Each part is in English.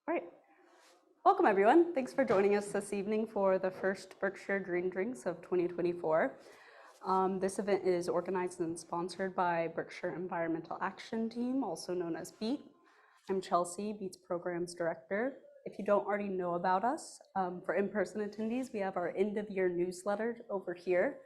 All right. Welcome, everyone. Thanks for joining us this evening for the first Berkshire Green Drinks of 2024. This event is organized and sponsored by Berkshire Environmental Action Team, also known as BEAT. I'm Chelsea, BEAT's Programs Director. If you don't already know about us, for in-person attendees, we have our end-of-year newsletter over here,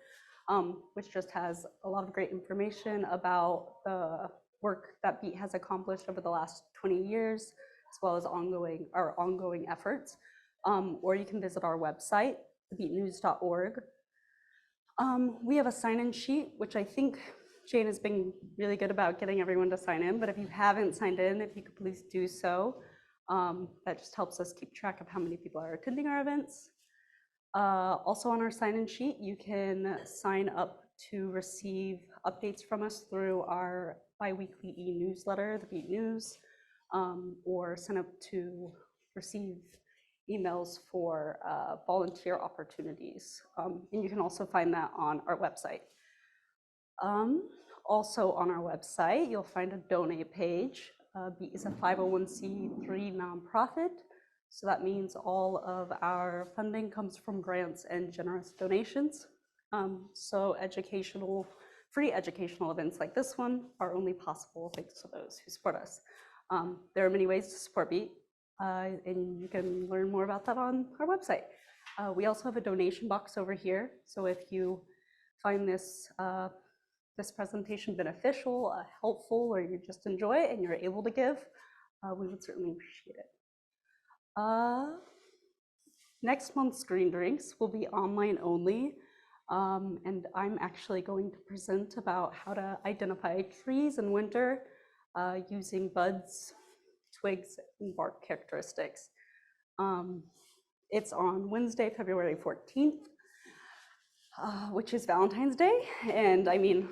which just has a lot of great information about the work that BEAT has accomplished over the last 20 years, as well as our ongoing efforts. Or you can visit our website, beatnews.org. We have a sign-in sheet, which I think Jane has been really good about getting everyone to sign in, but if you haven't signed in, if you could please do so. That just helps us keep track of how many people are attending our events. Also on our sign-in sheet, you can sign up to receive updates from us through our bi-weekly e-newsletter, the Beat News, or sign up to receive emails for volunteer opportunities. And you can also find that on our website. Also on our website, you'll find a donate page. BEAT is a 501c3 nonprofit. So that means all of our funding comes from grants and generous donations. So free educational events like this one are only possible thanks to those who support us. There are many ways to support BEAT, and you can learn more about that on our website. We also have a donation box over here. So if you find this presentation beneficial, helpful, or you just enjoy it and you're able to give, we would certainly appreciate it. Next month's Green Drinks will be online only, and I'm actually going to present about how to identify trees in winter using buds, twigs, and bark characteristics. It's on Wednesday, February 14th, which is Valentine's Day, and I mean,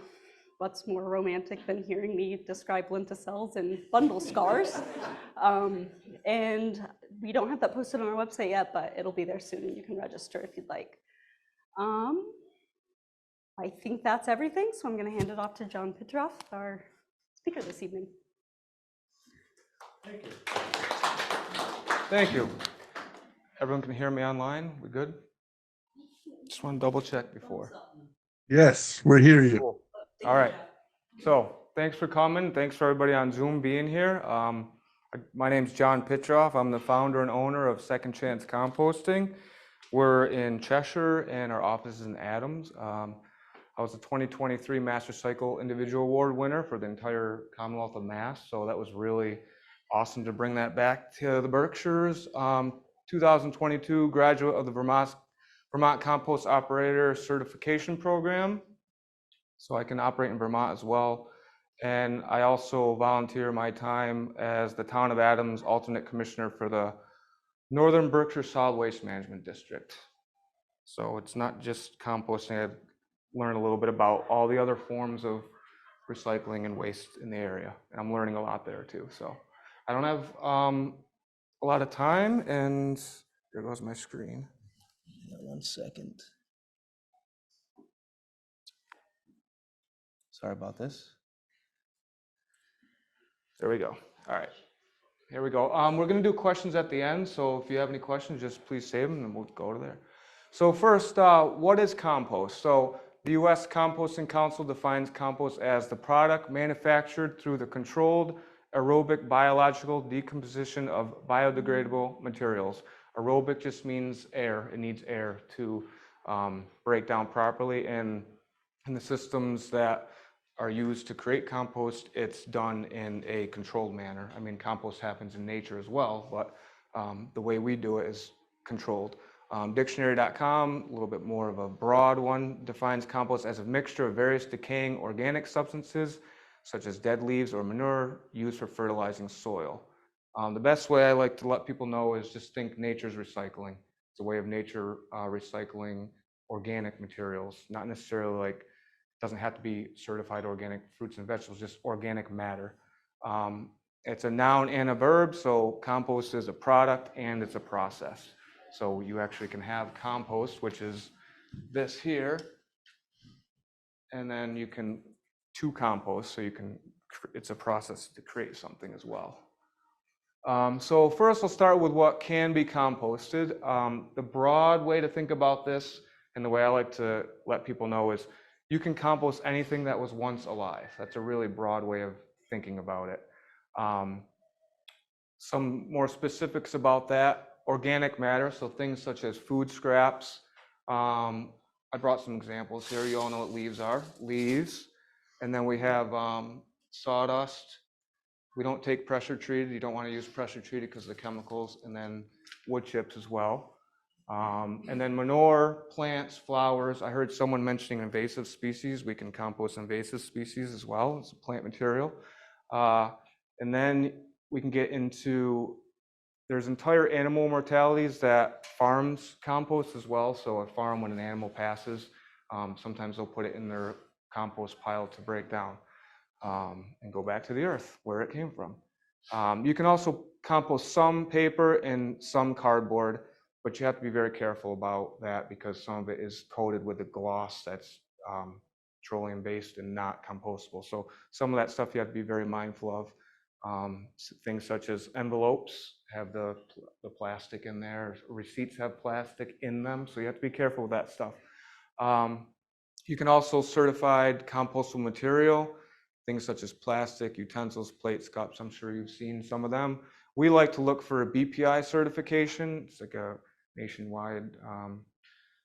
what's more romantic than hearing me describe lenticels and bundle scars? And we don't have that posted on our website yet, but it'll be there soon and you can register if you'd like. I think that's everything, so I'm gonna hand it off to John Pitroff, our speaker this evening. Thank you. Thank you. Everyone can hear me online? We good? Just want to double check before. Yes, we're hearing you. Cool. All right. So thanks for coming. Thanks for everybody on Zoom being here. My name's John Pitroff. I'm the founder and owner of Second Chance Composting. We're in Cheshire and our office is in Adams. I was the 2023 Master Cycle Individual Award winner for the entire Commonwealth of Mass. So that was really awesome to bring that back to the Berkshires. 2022 graduate of the Vermont Compost Operator Certification Program. So I can operate in Vermont as well. And I also volunteer my time as the Town of Adams alternate commissioner for the Northern Berkshire Solid Waste Management District. So it's not just composting. I've learned a little bit about all the other forms of recycling and waste in the area. And I'm learning a lot there too. So I don't have a lot of time, and there goes my screen. 1 second. Sorry about this. There we go. All right. Here we go. We're going to do questions at the end. So if you have any questions, just please save them and we'll go to there. So first, what is compost? So the U.S. Composting Council defines compost as the product manufactured through the controlled aerobic biological decomposition of biodegradable materials. Aerobic just means air. It needs air to break down properly. And in the systems that are used to create compost, it's done in a controlled manner. I mean, compost happens in nature as well, but the way we do it is controlled. Dictionary.com, a little bit more of a broad one, defines compost as a mixture of various decaying organic substances, such as dead leaves or manure, used for fertilizing soil. The best way I like to let people know is just think nature's recycling. It's a way of nature recycling organic materials, not necessarily like, doesn't have to be certified organic fruits and vegetables, just organic matter. It's a noun and a verb, so compost is a product and it's a process. So you actually can have compost, which is this here, and then you can to compost, so you can, it's a process to create something as well. So first I'll start with what can be composted. The broad way to think about this, and the way I like to let people know, is you can compost anything that was once alive. That's a really broad way of thinking about it. Some more specifics about that: organic matter, so things such as food scraps. I brought some examples here. You all know what leaves are. Leaves. And then we have sawdust. We don't take pressure treated. You don't want to use pressure treated because of the chemicals. And then wood chips as well. And then manure, plants, flowers. I heard someone mentioning invasive species. We can compost invasive species as well. It's a plant material. And then we can get into, there's entire animal mortalities that farms compost as well. So a farm, when an animal passes, sometimes they'll put it in their compost pile to break down and go back to the earth where it came from. You can also compost some paper and some cardboard, but you have to be very careful about that because some of it is coated with a gloss that's petroleum based and not compostable. So some of that stuff you have to be very mindful of. Things such as envelopes have the plastic in there. Receipts have plastic in them, so you have to be careful with that stuff. You can also certified compostable material, things such as plastic, utensils, plates, cups. I'm sure you've seen some of them. We like to look for a BPI certification. It's like a nationwide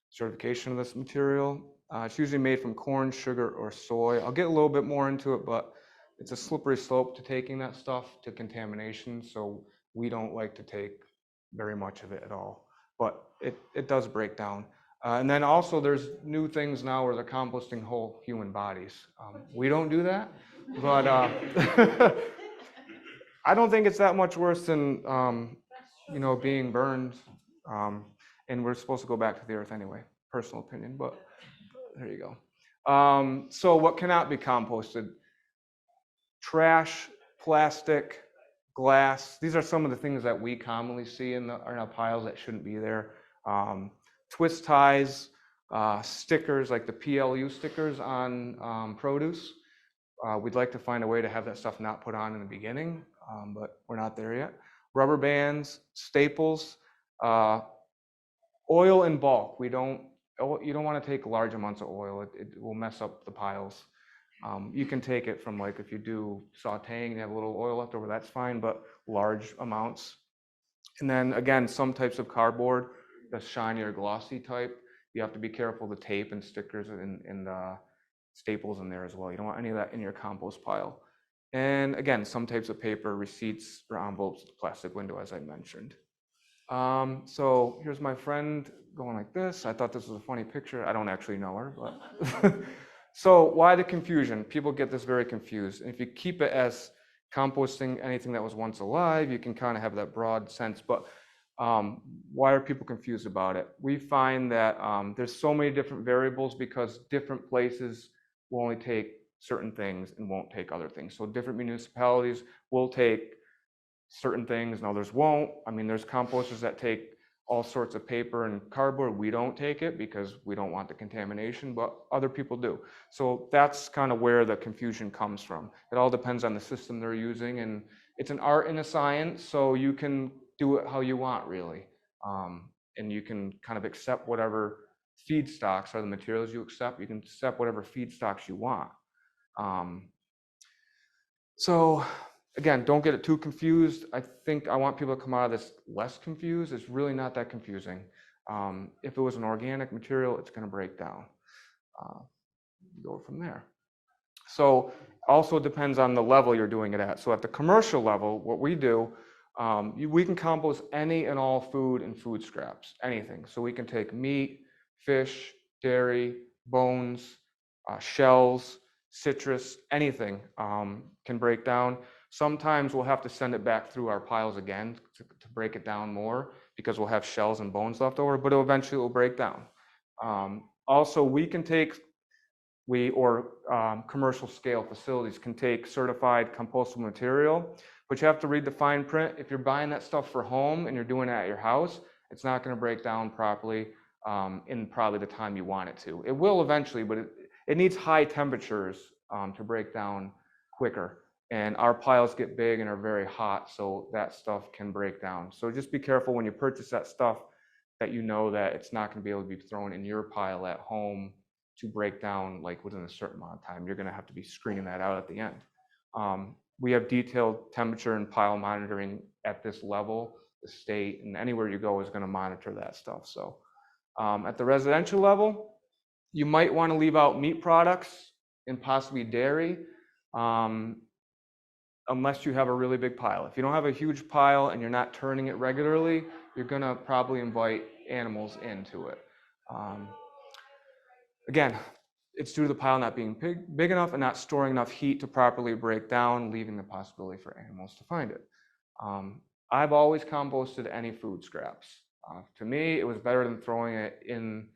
certification of this material. It's usually made from corn, sugar, or soy. I'll get a little bit more into it, but it's a slippery slope to taking that stuff to contamination, so we don't like to take very much of it at all. But it does break down. And then also there's new things now where they're composting whole human bodies. We don't do that, but I don't think it's that much worse than being burned. And we're supposed to go back to the earth anyway, personal opinion, but there you go. So what cannot be composted? Trash, plastic, glass. These are some of the things that we commonly see in our piles that shouldn't be there. Twist ties, stickers like the PLU stickers on produce. We'd like to find a way to have that stuff not put on in the beginning, but we're not there yet. Rubber bands, staples, oil in bulk. You don't want to take large amounts of oil. It will mess up the piles. You can take it from, like, if you do sauteing and you have a little oil left over, that's fine, but large amounts. And then again, some types of cardboard, the shiny or glossy type, you have to be careful of the tape and stickers and staples in there as well. You don't want any of that in your compost pile. And again, some types of paper, receipts, or envelopes with the plastic window, as I mentioned. So here's my friend going like this. I thought this was a funny picture. I don't actually know her, but so why the confusion? People get this very confused. And if you keep it as composting anything that was once alive, you can kind of have that broad sense. But why are people confused about it? We find that there's so many different variables because different places will only take certain things and won't take other things. So different municipalities will take certain things and others won't. I mean, there's composters that take all sorts of paper and cardboard. We don't take it because we don't want the contamination, but other people do. So that's kind of where the confusion comes from. It all depends on the system they're using, and it's an art and a science, so you can do it how you want, really. And you can kind of accept whatever feedstocks are the materials you accept. You can accept whatever feedstocks you want. So again, don't get it too confused. I think I want people to come out of this less confused. It's really not that confusing. If it was an organic material, it's going to break down. Go from there. So also depends on the level you're doing it at. So at the commercial level, what we do, we can compost any and all food and food scraps, anything. So we can take meat, fish, dairy, bones, shells, citrus, anything can break down. Sometimes we'll have to send it back through our piles again to break it down more because we'll have shells and bones left over, but eventually it will break down. Also, we can take, commercial scale facilities can take certified compostable material, but you have to read the fine print. If you're buying that stuff for home and you're doing it at your house, it's not going to break down properly in probably the time you want it to. It will eventually, but it needs high temperatures to break down quicker. And our piles get big and are very hot, so that stuff can break down. So just be careful when you purchase that stuff that you know that it's not going to be able to be thrown in your pile at home to break down like within a certain amount of time. You're going to have to be screening that out at the end. We have detailed temperature and pile monitoring at this level. The state and anywhere you go is going to monitor that stuff. So at the residential level, you might want to leave out meat products and possibly dairy, unless you have a really big pile. If you don't have a huge pile and you're not turning it regularly, you're going to probably invite animals into it. Again, it's due to the pile not being big enough and not storing enough heat to properly break down, leaving the possibility for animals to find it. I've always composted any food scraps. To me, it was better than throwing it in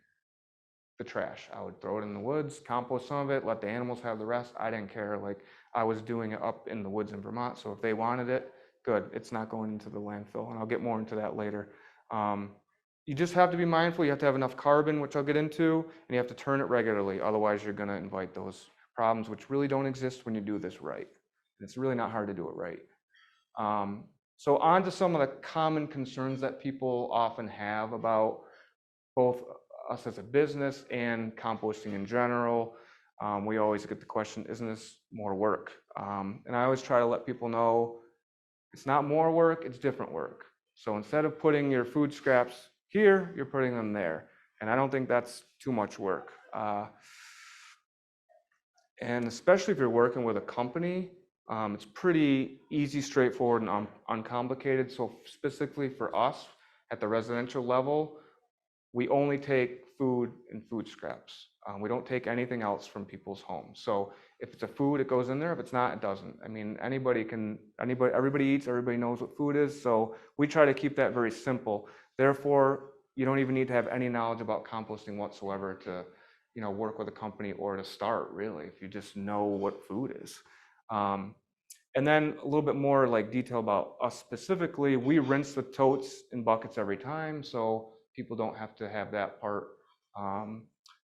the trash. I would throw it in the woods, compost some of it, let the animals have the rest. I didn't care. Like, I was doing it up in the woods in Vermont, so if they wanted it, good. It's not going into the landfill, and I'll get more into that later. You just have to be mindful. You have to have enough carbon, which I'll get into, and you have to turn it regularly. Otherwise, you're going to invite those problems, which really don't exist when you do this right. It's really not hard to do it right. So on to some of the common concerns that people often have about both us as a business and composting in general. We always get the question, isn't this more work? And I always try to let people know it's not more work, it's different work. So instead of putting your food scraps here, you're putting them there. And I don't think that's too much work. And especially if you're working with a company, it's pretty easy, straightforward, and uncomplicated. So specifically for us at the residential level, we only take food and food scraps. We don't take anything else from people's homes. So if it's a food, it goes in there. If it's not, it doesn't. I mean, everybody eats, everybody knows what food is. So we try to keep that very simple. Therefore, you don't even need to have any knowledge about composting whatsoever to, work with a company or to start, really, if you just know what food is. And then a little bit more like detail about us specifically. We rinse the totes and buckets every time, so people don't have to have that part.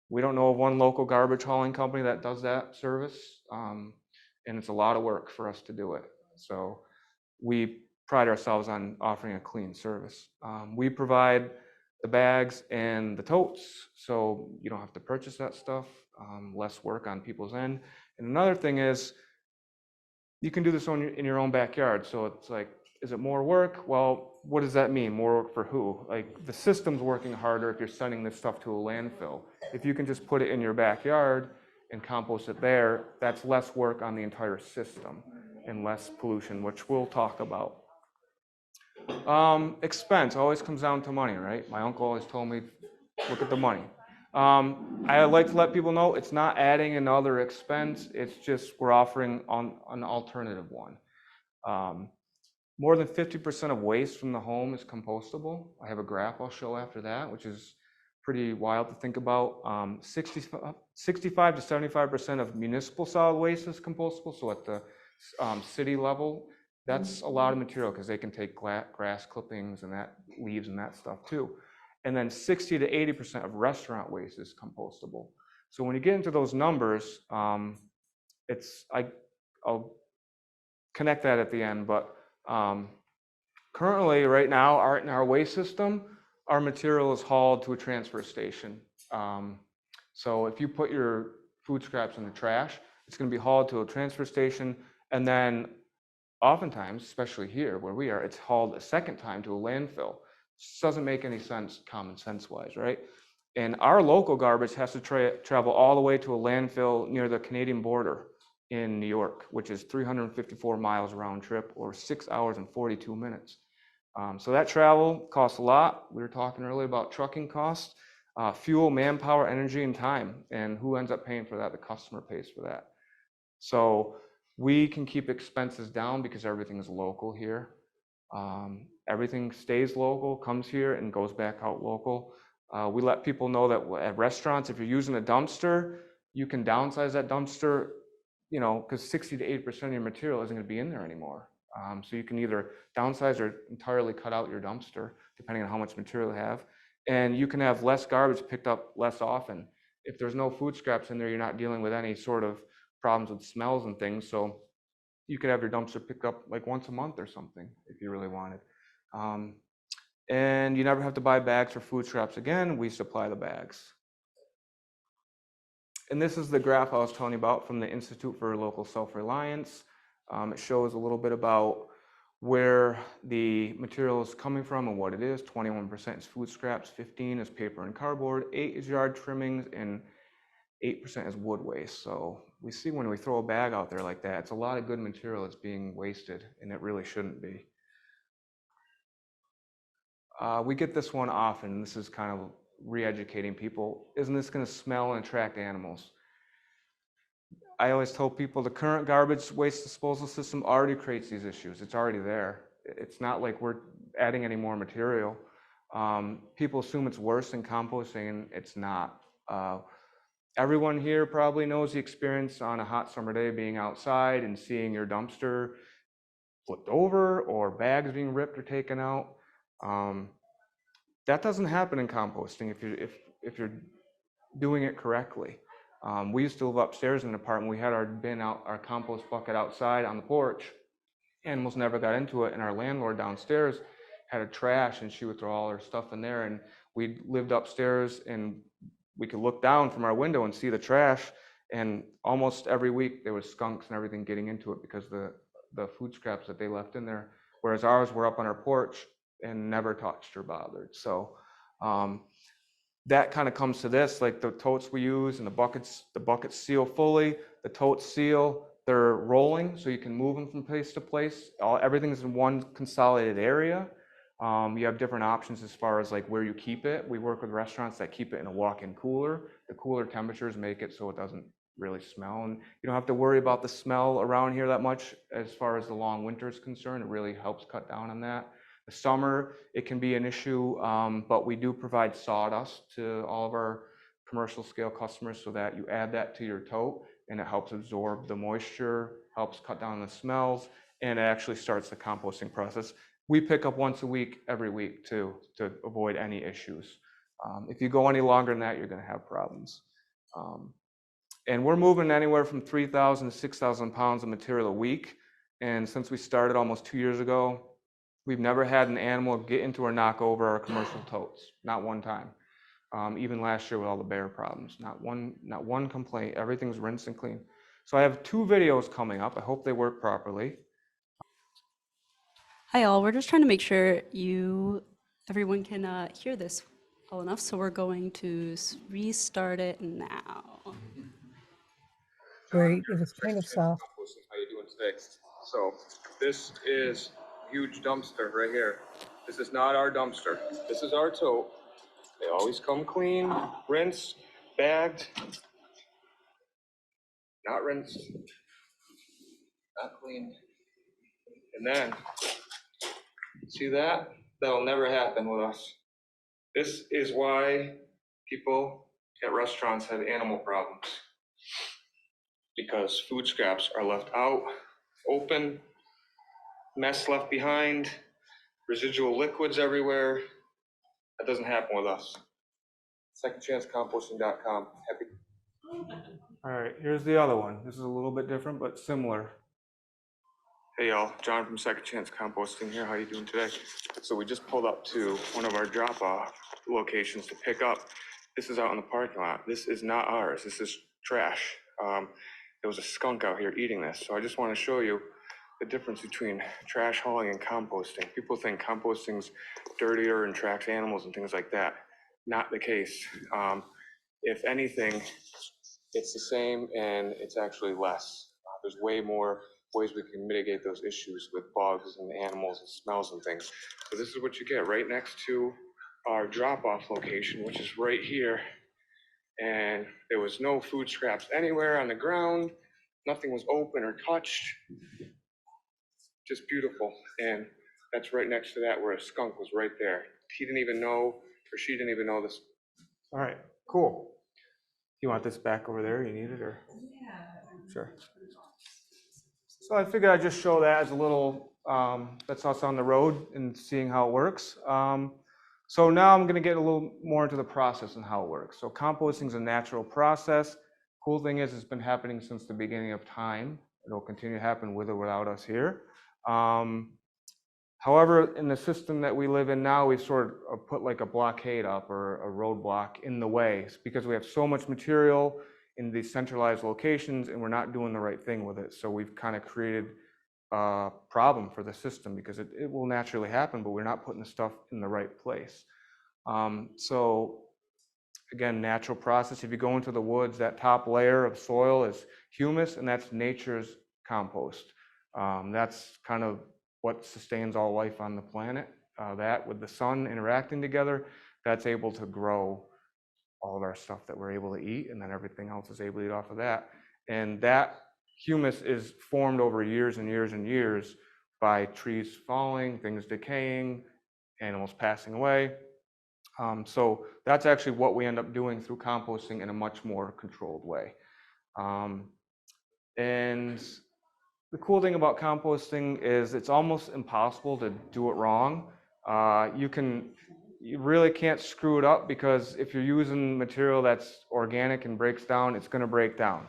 We don't know of one local garbage hauling company that does that service, and it's a lot of work for us to do it. So we pride ourselves on offering a clean service. We provide the bags and the totes, so you don't have to purchase that stuff, less work on people's end. And another thing is, you can do this in your own backyard. So it's like, is it more work? Well, what does that mean? More work for who? Like, the system's working harder if you're sending this stuff to a landfill. If you can just put it in your backyard and compost it there, that's less work on the entire system and less pollution, which we'll talk about. Expense always comes down to money, right? My uncle always told me, look at the money. I like to let people know it's not adding another expense. It's just we're offering an alternative one. More than 50% of waste from the home is compostable. I have a graph I'll show after that, which is pretty wild to think about. 65 to 75% of municipal solid waste is compostable. So at the city level, that's a lot of material because they can take grass clippings and that leaves and that stuff too. And then 60 to 80% of restaurant waste is compostable. So when you get into those numbers, I'll connect that at the end, but currently right now in our waste system, our material is hauled to a transfer station. So if you put your food scraps in the trash, it's going to be hauled to a transfer station, and then oftentimes, especially here where we are, it's hauled a second time to a landfill. Doesn't make any sense common sense wise, right? And our local garbage has to travel all the way to a landfill near the Canadian border in New York, which is 354 miles round trip, or 6 hours and 42 minutes. So that travel costs a lot. We were talking earlier about trucking costs, fuel, manpower, energy, and time. And who ends up paying for that? The customer pays for that. So we can keep expenses down because everything is local here. Everything stays local, comes here, and goes back out local. We let people know that at restaurants, if you're using a dumpster, you can downsize that dumpster, because 60 to 80% of your material isn't going to be in there anymore. So you can either downsize or entirely cut out your dumpster, depending on how much material you have. And you can have less garbage picked up less often. If there's no food scraps in there, you're not dealing with any sort of problems with smells and things. So you could have your dumpster picked up like once a month or something if you really wanted. And you never have to buy bags for food scraps again. We supply the bags. And this is the graph I was telling you about from the Institute for Local Self-Reliance. It shows a little bit about where the material is coming from and what it is. 21% is food scraps, 15% is paper and cardboard, 8% is yard trimmings, and 8% is wood waste. So we see when we throw a bag out there like that, it's a lot of good material that's being wasted, and it really shouldn't be. We get this one often. This is kind of re-educating people. Isn't this going to smell and attract animals? I always tell people the current garbage waste disposal system already creates these issues. It's already there. It's not like we're adding any more material. People assume it's worse than composting, and it's not. Everyone here probably knows the experience on a hot summer day being outside and seeing your dumpster flipped over or bags being ripped or taken out. That doesn't happen in composting if you're doing it correctly. We used to live upstairs in an apartment. We had our compost bucket outside on the porch. Animals never got into it, and our landlord downstairs had a trash, and she would throw all her stuff in there. And we lived upstairs, and we could look down from our window and see the trash. And almost every week there was skunks and everything getting into it because the food scraps that they left in there. Whereas ours were up on our porch and never touched or bothered. So that kind of comes to this, like the totes we use and the buckets seal fully, the totes seal, they're rolling so you can move them from place to place. Everything's in one consolidated area. You have different options as far as like where you keep it. We work with restaurants that keep it in a walk-in cooler. The cooler temperatures make it so it doesn't really smell, and you don't have to worry about the smell around here that much as far as the long winter is concerned. It really helps cut down on that. The summer, it can be an issue, but we do provide sawdust to all of our commercial scale customers so that you add that to your tote and it helps absorb the moisture, helps cut down the smells, and it actually starts the composting process. We pick up once a week, every week too, to avoid any issues. If you go any longer than that, you're gonna have problems. And we're moving anywhere from 3,000 to 6,000 pounds of material a week. And since we started almost 2 years ago, we've never had an animal get into or knock over our commercial totes, not one time. Even last year with all the bear problems, not one complaint. Everything's rinsed and clean. So I have 2 videos coming up. I hope they work properly. Hi all, we're just trying to make sure everyone can hear this well enough, so we're going to restart it now. Great. It was kind of soft. How you doing today? So this is a huge dumpster right here. This is not our dumpster. This is our tote. They always come clean, rinsed, bagged, not rinsed, not clean. And then, see that? That'll never happen with us. This is why people at restaurants have animal problems. Because food scraps are left out, open, mess left behind, residual liquids everywhere. That doesn't happen with us. SecondChanceComposting.com. Happy. All right, here's the other one. This is a little bit different, but similar. Hey y'all, John from Second Chance Composting here. How you doing today? So we just pulled up to one of our drop-off locations to pick up. This is out in the parking lot. This is not ours. This is trash. There was a skunk out here eating this. So I just want to show you the difference between trash hauling and composting. People think composting's dirtier and tracks animals and things like that. Not the case. If anything, it's the same and it's actually less. There's way more ways we can mitigate those issues with bugs and animals and smells and things. So this is what you get right next to our drop-off location, which is right here. And there was no food scraps anywhere on the ground. Nothing was open or touched. Just beautiful. And that's right next to that where a skunk was right there. He didn't even know, or she didn't even know this. All right, cool. You want this back over there? You need it, or? Yeah. Sure. So I figured I'd just show that as a little, that's us on the road and seeing how it works. So now I'm going to get a little more into the process and how it works. So composting is a natural process. Cool thing is it's been happening since the beginning of time. It'll continue to happen with or without us here. However, in the system that we live in now, we've sort of put like a blockade up or a roadblock in the way because we have so much material in these centralized locations and we're not doing the right thing with it. So we've kind of created a problem for the system because it will naturally happen, but we're not putting the stuff in the right place. So again, natural process. If you go into the woods, that top layer of soil is humus, and that's nature's compost. That's kind of what sustains all life on the planet. That with the sun interacting together, that's able to grow all of our stuff that we're able to eat, and then everything else is able to eat off of that. And that humus is formed over years and years and years by trees falling, things decaying, animals passing away. So that's actually what we end up doing through composting in a much more controlled way. And the cool thing about composting is it's almost impossible to do it wrong. You really can't screw it up because if you're using material that's organic and breaks down, it's going to break down.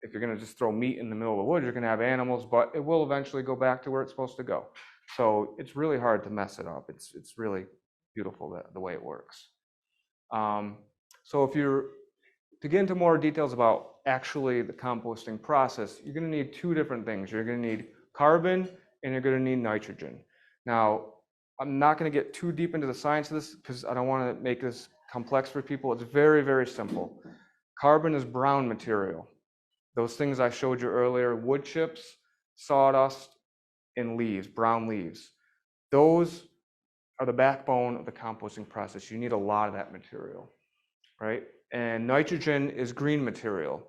If you're going to just throw meat in the middle of the woods, you're going to have animals, but it will eventually go back to where it's supposed to go. So it's really hard to mess it up. It's really beautiful the way it works. So to get into more details about actually the composting process, you're going to need two different things. You're going to need carbon and you're going to need nitrogen. Now, I'm not going to get too deep into the science of this because I don't want to make this complex for people. It's very, very simple. Carbon is brown material. Those things I showed you earlier, wood chips, sawdust, and leaves, brown leaves. Those are the backbone of the composting process. You need a lot of that material, right? And nitrogen is green material,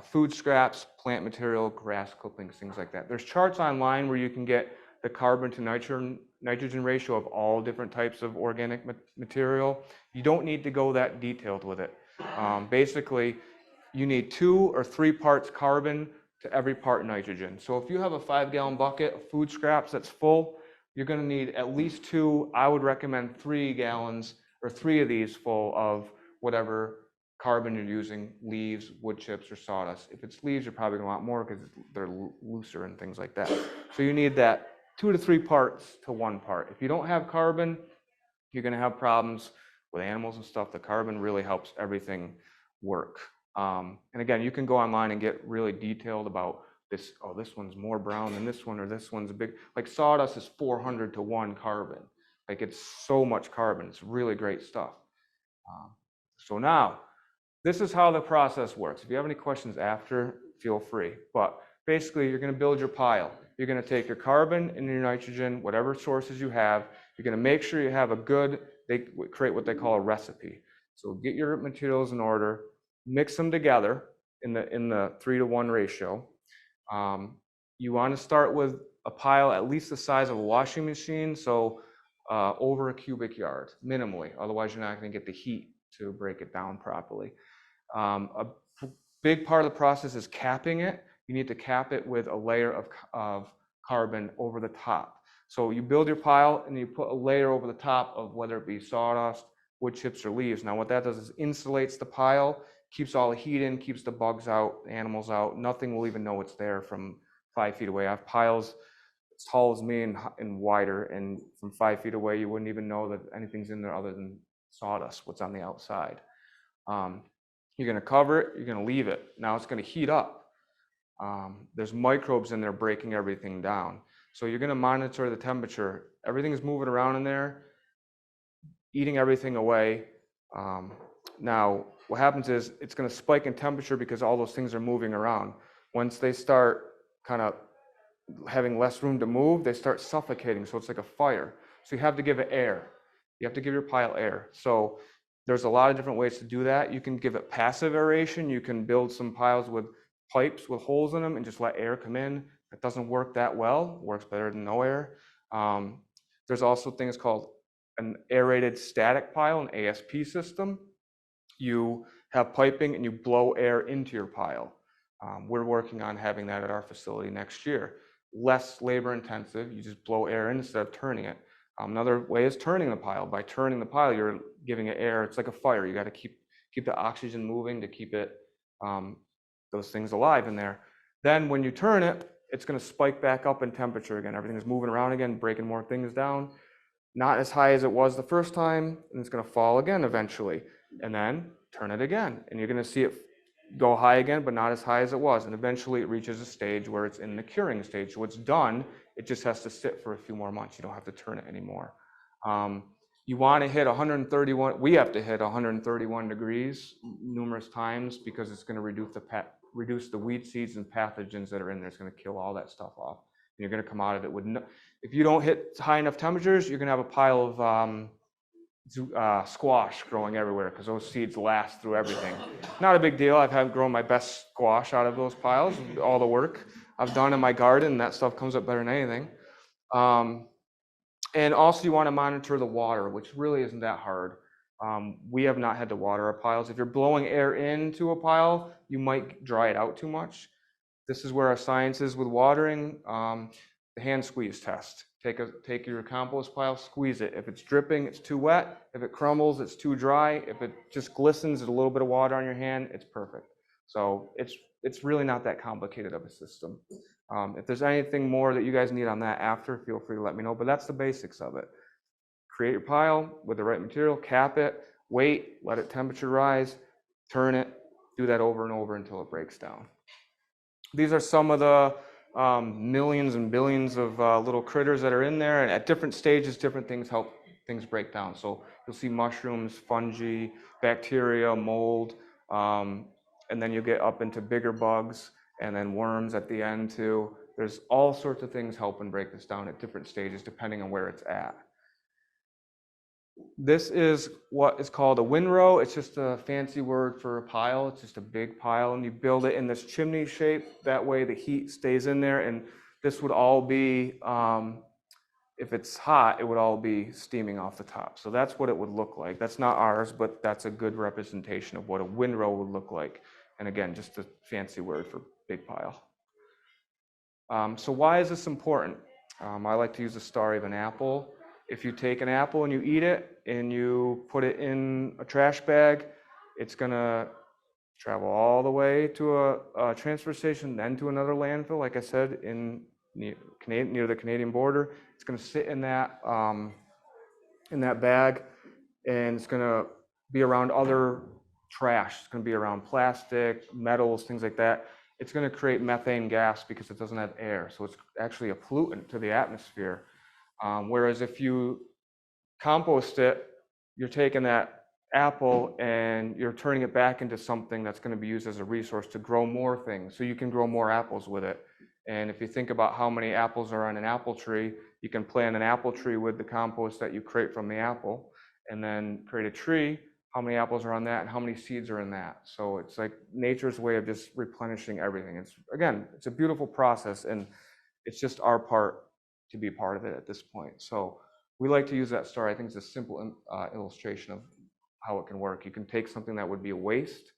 food scraps, plant material, grass clippings, things like that. There's charts online where you can get the carbon to nitrogen ratio of all different types of organic material. You don't need to go that detailed with it. Basically, you need 2 or 3 parts carbon to every part nitrogen. So if you have a 5-gallon bucket of food scraps that's full, you're going to need at least 2, I would recommend 3 gallons or 3 of these full of whatever carbon you're using, leaves, wood chips, or sawdust. If it's leaves, you're probably going to want more because they're looser and things like that. So you need that 2 to 3 parts to 1 part. If you don't have carbon, you're going to have problems with animals and stuff. The carbon really helps everything work. And again, you can go online and get really detailed about this. Oh, this one's more brown than this one, or this one's big. Like sawdust is 400 to 1 carbon. Like it's so much carbon. It's really great stuff. So now, this is how the process works. If you have any questions after, feel free. But basically, you're going to build your pile. You're going to take your carbon and your nitrogen, whatever sources you have. You're going to make sure you have they create what they call a recipe. So get your materials in order, mix them together in the 3-to-1 ratio. You want to start with a pile at least the size of a washing machine, so over a cubic yard, minimally. Otherwise, you're not going to get the heat to break it down properly. A big part of the process is capping it. You need to cap it with a layer of carbon over the top. So you build your pile and you put a layer over the top of whether it be sawdust, wood chips, or leaves. Now what that does is insulates the pile, keeps all the heat in, keeps the bugs out, the animals out. Nothing will even know it's there from 5 feet away. I have piles as tall as me and wider, and from 5 feet away you wouldn't even know that anything's in there other than sawdust, what's on the outside. You're going to cover it, you're going to leave it. Now it's going to heat up. There's microbes in there breaking everything down. So you're going to monitor the temperature. Everything's moving around in there, eating everything away. Now, what happens is it's going to spike in temperature because all those things are moving around. Once they start kind of having less room to move, they start suffocating. So it's like a fire. So you have to give it air. You have to give your pile air. So there's a lot of different ways to do that. You can give it passive aeration. You can build some piles with pipes with holes in them and just let air come in. It doesn't work that well. It works better than no air. There's also things called an aerated static pile, an ASP system. You have piping and you blow air into your pile. We're working on having that at our facility next year. Less labor intensive. You just blow air in instead of turning it. Another way is turning the pile. By turning the pile, you're giving it air. It's like a fire. You got to keep the oxygen moving to keep it those things alive in there. Then when you turn it, it's going to spike back up in temperature again. Everything is moving around again, breaking more things down. Not as high as it was the first time, and it's going to fall again eventually. And then turn it again, and you're going to see it go high again, but not as high as it was. And eventually it reaches a stage where it's in the curing stage. So it's done. It just has to sit for a few more months. You don't have to turn it anymore. You want to hit 131. We have to hit 131 degrees numerous times because it's going to reduce the weed seeds and pathogens that are in there. It's going to kill all that stuff off. And you're going to come out of it with no, if you don't hit high enough temperatures, you're going to have a pile of squash growing everywhere because those seeds last through everything. Not a big deal. I've grown my best squash out of those piles. All the work I've done in my garden, that stuff comes up better than anything. And also you want to monitor the water, which really isn't that hard. We have not had to water our piles. If you're blowing air into a pile, you might dry it out too much. This is where our science is with watering. The hand squeeze test. Take your compost pile, squeeze it. If it's dripping, it's too wet. If it crumbles, it's too dry. If it just glistens, there's a little bit of water on your hand, it's perfect. So it's really not that complicated of a system. If there's anything more that you guys need on that after, feel free to let me know, but that's the basics of it. Create your pile with the right material, cap it, wait, let it temperature rise, turn it, do that over and over until it breaks down. These are some of the millions and billions of little critters that are in there, and at different stages, different things help things break down. So you'll see mushrooms, fungi, bacteria, mold, and then you get up into bigger bugs, and then worms at the end too. There's all sorts of things helping break this down at different stages depending on where it's at. This is what is called a windrow. It's just a fancy word for a pile. It's just a big pile, and you build it in this chimney shape. That way the heat stays in there, and this would all be, if it's hot, it would all be steaming off the top. So that's what it would look like. That's not ours, but that's a good representation of what a windrow would look like. And again, just a fancy word for big pile. So why is this important? I like to use the story of an apple. If you take an apple and you eat it and you put it in a trash bag, it's gonna travel all the way to a transfer station, then to another landfill, like I said, near the Canadian border. It's gonna sit in that bag, and it's gonna be around other trash. It's gonna be around plastic, metals, things like that. It's gonna create methane gas because it doesn't have air. So it's actually a pollutant to the atmosphere. Whereas if you compost it, you're taking that apple and you're turning it back into something that's going to be used as a resource to grow more things. So you can grow more apples with it. And if you think about how many apples are on an apple tree, you can plant an apple tree with the compost that you create from the apple, and then create a tree. How many apples are on that and how many seeds are in that? So it's like nature's way of just replenishing everything. It's a beautiful process, and it's just our part to be part of it at this point. So we like to use that story. I think it's a simple illustration of how it can work. You can take something that would be a waste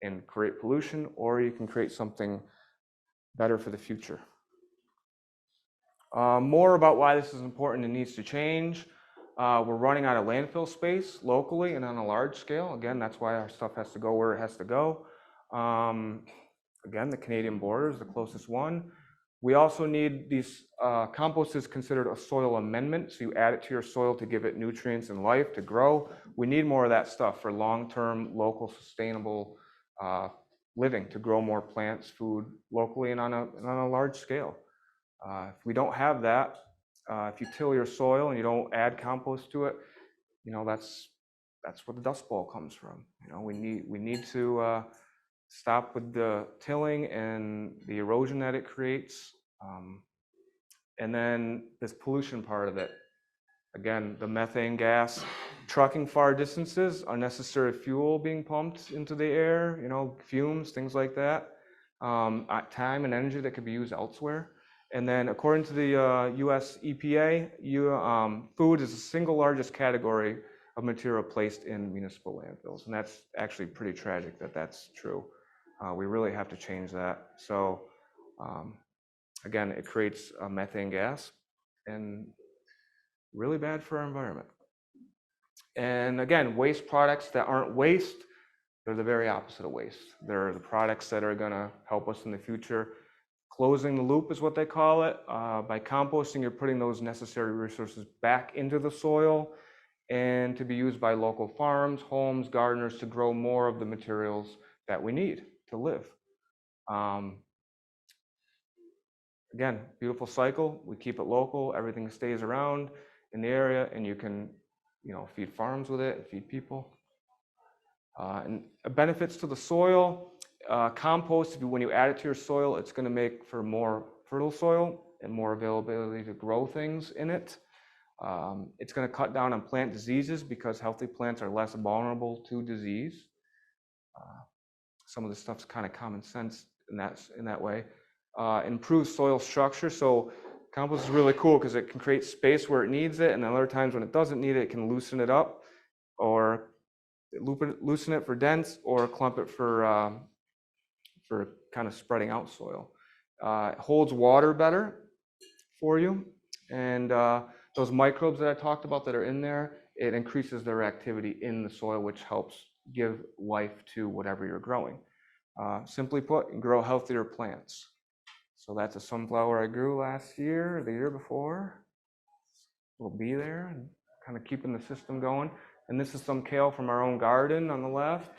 and create pollution, or you can create something better for the future. More about why this is important and needs to change. We're running out of landfill space locally and on a large scale. Again, that's why our stuff has to go where it has to go. Again, the Canadian border is the closest one. We also need these, compost is considered a soil amendment, so you add it to your soil to give it nutrients and life to grow. We need more of that stuff for long-term, local, sustainable living, to grow more plants, food locally and on a large scale. If we don't have that, if you till your soil and you don't add compost to it, that's where the Dust Bowl comes from. We need to stop with the tilling and the erosion that it creates. And then this pollution part of it. Again, the methane gas, trucking far distances, unnecessary fuel being pumped into the air, fumes, things like that. Time and energy that could be used elsewhere. And then according to the US EPA, food is the single largest category of material placed in municipal landfills. And that's actually pretty tragic that that's true. We really have to change that. So again, it creates a methane gas and really bad for our environment. And again, waste products that aren't waste, they're the very opposite of waste. They're the products that are gonna help us in the future. Closing the loop is what they call it. By composting, you're putting those necessary resources back into the soil and to be used by local farms, homes, gardeners to grow more of the materials that we need to live. Again, beautiful cycle. We keep it local. Everything stays around in the area, and you can, feed farms with it and feed people. And benefits to the soil. Compost, when you add it to your soil, it's going to make for more fertile soil and more availability to grow things in it. It's going to cut down on plant diseases because healthy plants are less vulnerable to disease. Some of this stuff's kind of common sense in that way. Improves soil structure. So compost is really cool because it can create space where it needs it, and then other times when it doesn't need it, it can loosen it up, or loosen it for dense, or clump it for kind of spreading out soil. It holds water better for you, and those microbes that I talked about that are in there, it increases their activity in the soil, which helps give life to whatever you're growing. Simply put, you grow healthier plants. So that's a sunflower I grew last year, the year before. Will be there and kind of keeping the system going. And this is some kale from our own garden on the left.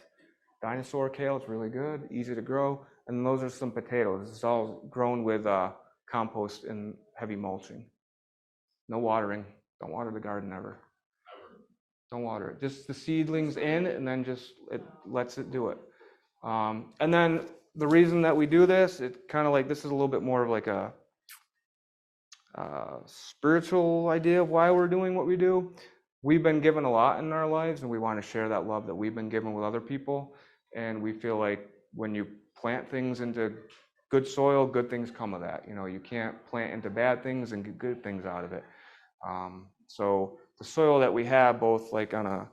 Dinosaur kale, it's really good, easy to grow. And those are some potatoes. This is all grown with compost and heavy mulching. No watering. Don't water the garden ever. Don't water it. Just the seedlings in, and then just it lets it do it. And then the reason that we do this, it kind of like, this is a little bit more of like a spiritual idea of why we're doing what we do. We've been given a lot in our lives, and we want to share that love that we've been given with other people. And we feel like when you plant things into good soil, good things come of that. You can't plant into bad things and get good things out of it. So the soil that we have, both like on a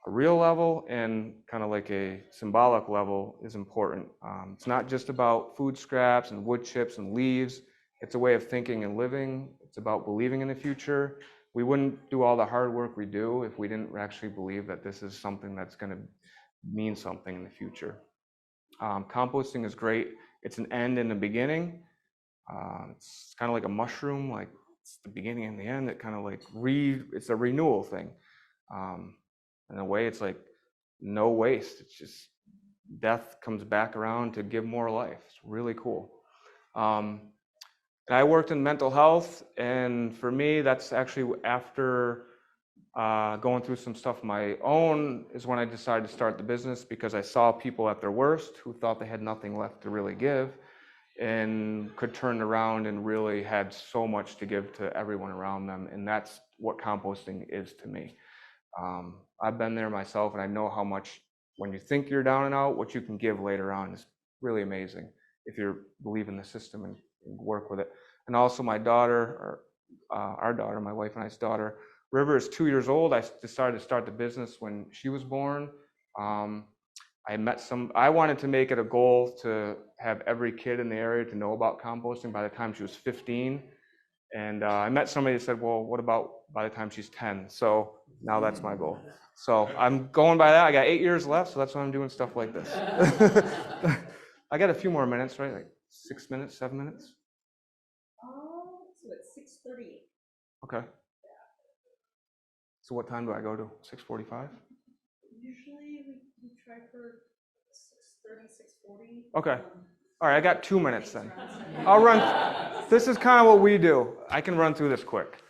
real level and kind of like a symbolic level, is important. It's not just about food scraps and wood chips and leaves. It's a way of thinking and living. It's about believing in the future. We wouldn't do all the hard work we do if we didn't actually believe that this is something that's going to mean something in the future. Composting is great. It's an end and a beginning. It's kind of like a mushroom, like it's the beginning and the end. It kind of like it's a renewal thing. In a way, it's like no waste. It's just death comes back around to give more life. It's really cool. And I worked in mental health, and for me, that's actually after going through some stuff of my own is when I decided to start the business, because I saw people at their worst who thought they had nothing left to really give and could turn around and really had so much to give to everyone around them. And that's what composting is to me. I've been there myself, and I know how much, when you think you're down and out, what you can give later on is really amazing if you believe in the system and work with it. And also my daughter, our daughter, my wife and I's daughter, River, is 2 years old. I decided to start the business when she was born. I wanted to make it a goal to have every kid in the area to know about composting by the time she was 15. And I met somebody that said, well, what about by the time she's 10? So now that's my goal. So I'm going by that. I got 8 years left, so that's why I'm doing stuff like this. I got a few more minutes, right? Like 6 minutes, 7 minutes? So it's 6:38. Okay. So what time do I go to? 6:45? Usually we try for 6:30, 6:40. Okay. All right, I got 2 minutes then. I'll run. This is kind of what we do. I can run through this quick.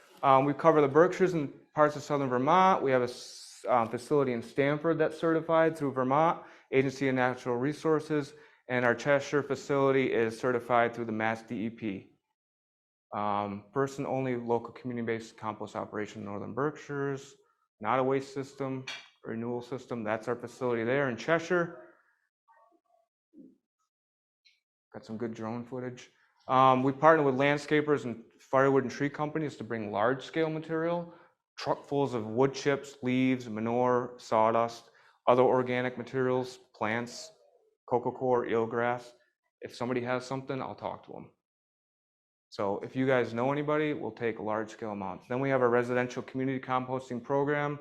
We cover the Berkshires and parts of southern Vermont. We have a facility in Stamford that's certified through Vermont Agency of Natural Resources, and our Cheshire facility is certified through the Mass DEP. Person-only local community-based compost operation in Northern Berkshires, not a waste system, renewal system. That's our facility there in Cheshire. Got some good drone footage. We partner with landscapers and firewood and tree companies to bring large-scale material, truckfuls of wood chips, leaves, manure, sawdust, other organic materials, plants, cocoa coir, eelgrass. If somebody has something, I'll talk to them. So if you guys know anybody, we'll take large-scale amounts. Then we have a residential community composting program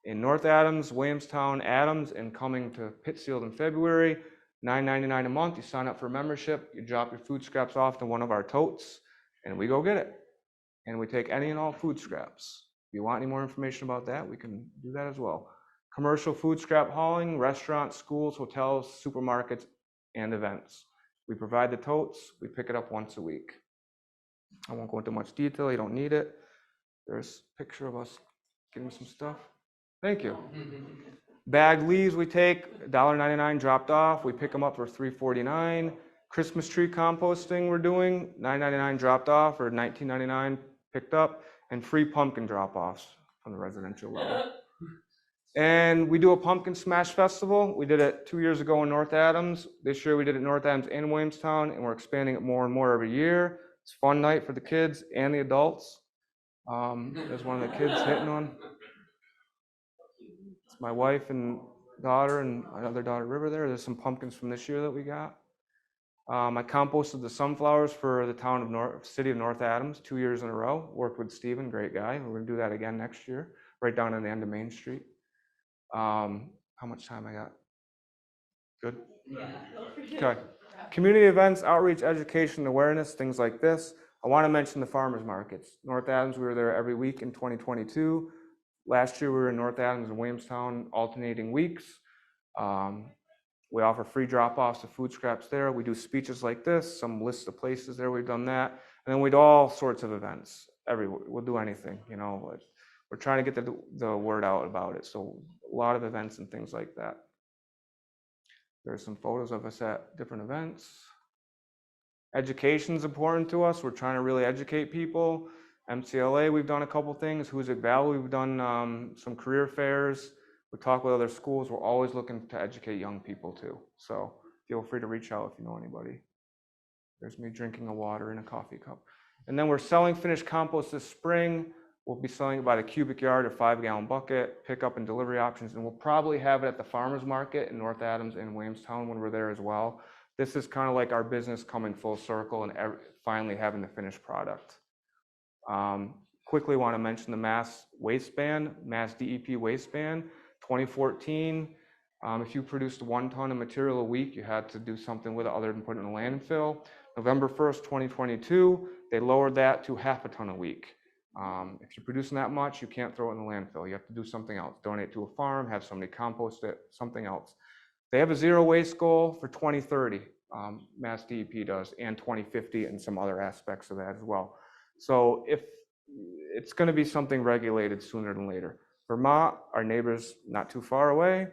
in North Adams, Williamstown, Adams, and coming to Pittsfield in February. $9.99 a month. You sign up for a membership, you drop your food scraps off to one of our totes, and we go get it. And we take any and all food scraps. If you want any more information about that, we can do that as well. Commercial food scrap hauling, restaurants, schools, hotels, supermarkets, and events. We provide the totes, we pick it up once a week. I won't go into much detail, you don't need it. There's a picture of us getting some stuff. Thank you. Bagged leaves we take, $1.99 dropped off, we pick them up for $3.49. Christmas tree composting we're doing, $9.99 dropped off or $19.99 picked up, and free pumpkin drop-offs from the residential level. And we do a pumpkin smash festival. We did it 2 years ago in North Adams. This year we did it in North Adams and Williamstown, and we're expanding it more and more every year. It's a fun night for the kids and the adults. There's one of the kids hitting on. It's my wife and daughter and another daughter, River there. There's some pumpkins from this year that we got. I composted the sunflowers for the city of North Adams 2 years in a row. Worked with Steven, great guy. We're gonna do that again next year, right down on the end of Main Street. How much time I got? Good? Yeah. Okay. Community events, outreach, education, awareness, things like this. I want to mention the farmers markets. North Adams, we were there every week in 2022. Last year we were in North Adams and Williamstown alternating weeks. We offer free drop-offs of food scraps there. We do speeches like this, some list of places there, we've done that. And then we do all sorts of events everywhere. We'll do anything, you know. We're trying to get the word out about it. So a lot of events and things like that. There's some photos of us at different events. Education's important to us. We're trying to really educate people. MCLA, we've done a couple things. Hoosick Valley, we've done some career fairs. We talk with other schools. We're always looking to educate young people too. So feel free to reach out if you know anybody. There's me drinking a water in a coffee cup. And then we're selling finished compost this spring. We'll be selling it by the cubic yard or 5-gallon bucket, pickup and delivery options, and we'll probably have it at the farmers market in North Adams and Williamstown when we're there as well. This is kind of like our business coming full circle and finally having the finished product. Quickly want to mention the Mass Waste Ban, Mass DEP Waste Ban, 2014. If you produced 1 ton of material a week, you had to do something with it other than put it in a landfill. November 1st, 2022, they lowered that to half a ton a week. If you're producing that much, you can't throw it in the landfill. You have to do something else. Donate to a farm, have somebody compost it, something else. They have a zero waste goal for 2030, Mass DEP does, and 2050 and some other aspects of that as well. So if it's going to be something regulated sooner than later. Vermont, our neighbors not too far away,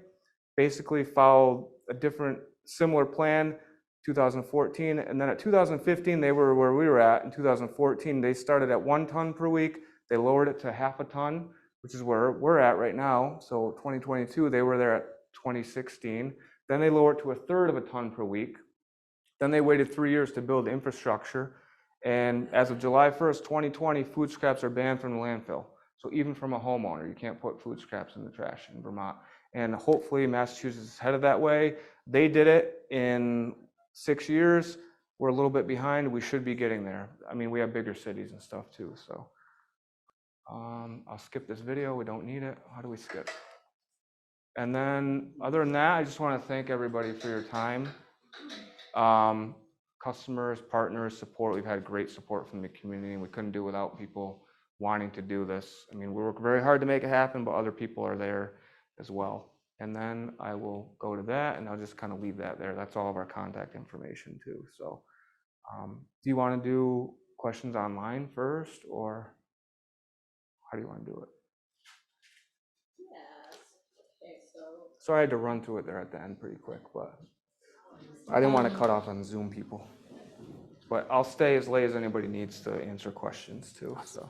basically followed a different similar plan 2014, and then at 2015 they were where we were at. In 2014 they started at 1 ton per week. They lowered it to half a ton, which is where we're at right now. So 2022 they were there at 2016. Then they lowered to 1/3 of a ton per week. Then they waited 3 years to build infrastructure, and as of July 1st 2020 food scraps are banned from the landfill. So even from a homeowner, you can't put food scraps in the trash in Vermont, and hopefully Massachusetts is headed that way. They did it in 6 years. We're a little bit behind. We should be getting there. I mean, we have bigger cities and stuff too. So I'll skip this video. We don't need it. How do we skip? And then other than that, I just want to thank everybody for your time. Customers, partners, support. We've had great support from the community, and we couldn't do it without people wanting to do this. I mean, we work very hard to make it happen, but other people are there as well. And then I will go to that, and I'll just kind of leave that there. That's all of our contact information too. So do you want to do questions online first, or how do you want to do it? Yes. Okay, so. Sorry I had to run through it there at the end pretty quick, but I didn't want to cut off on Zoom people. But I'll stay as late as anybody needs to answer questions too. So.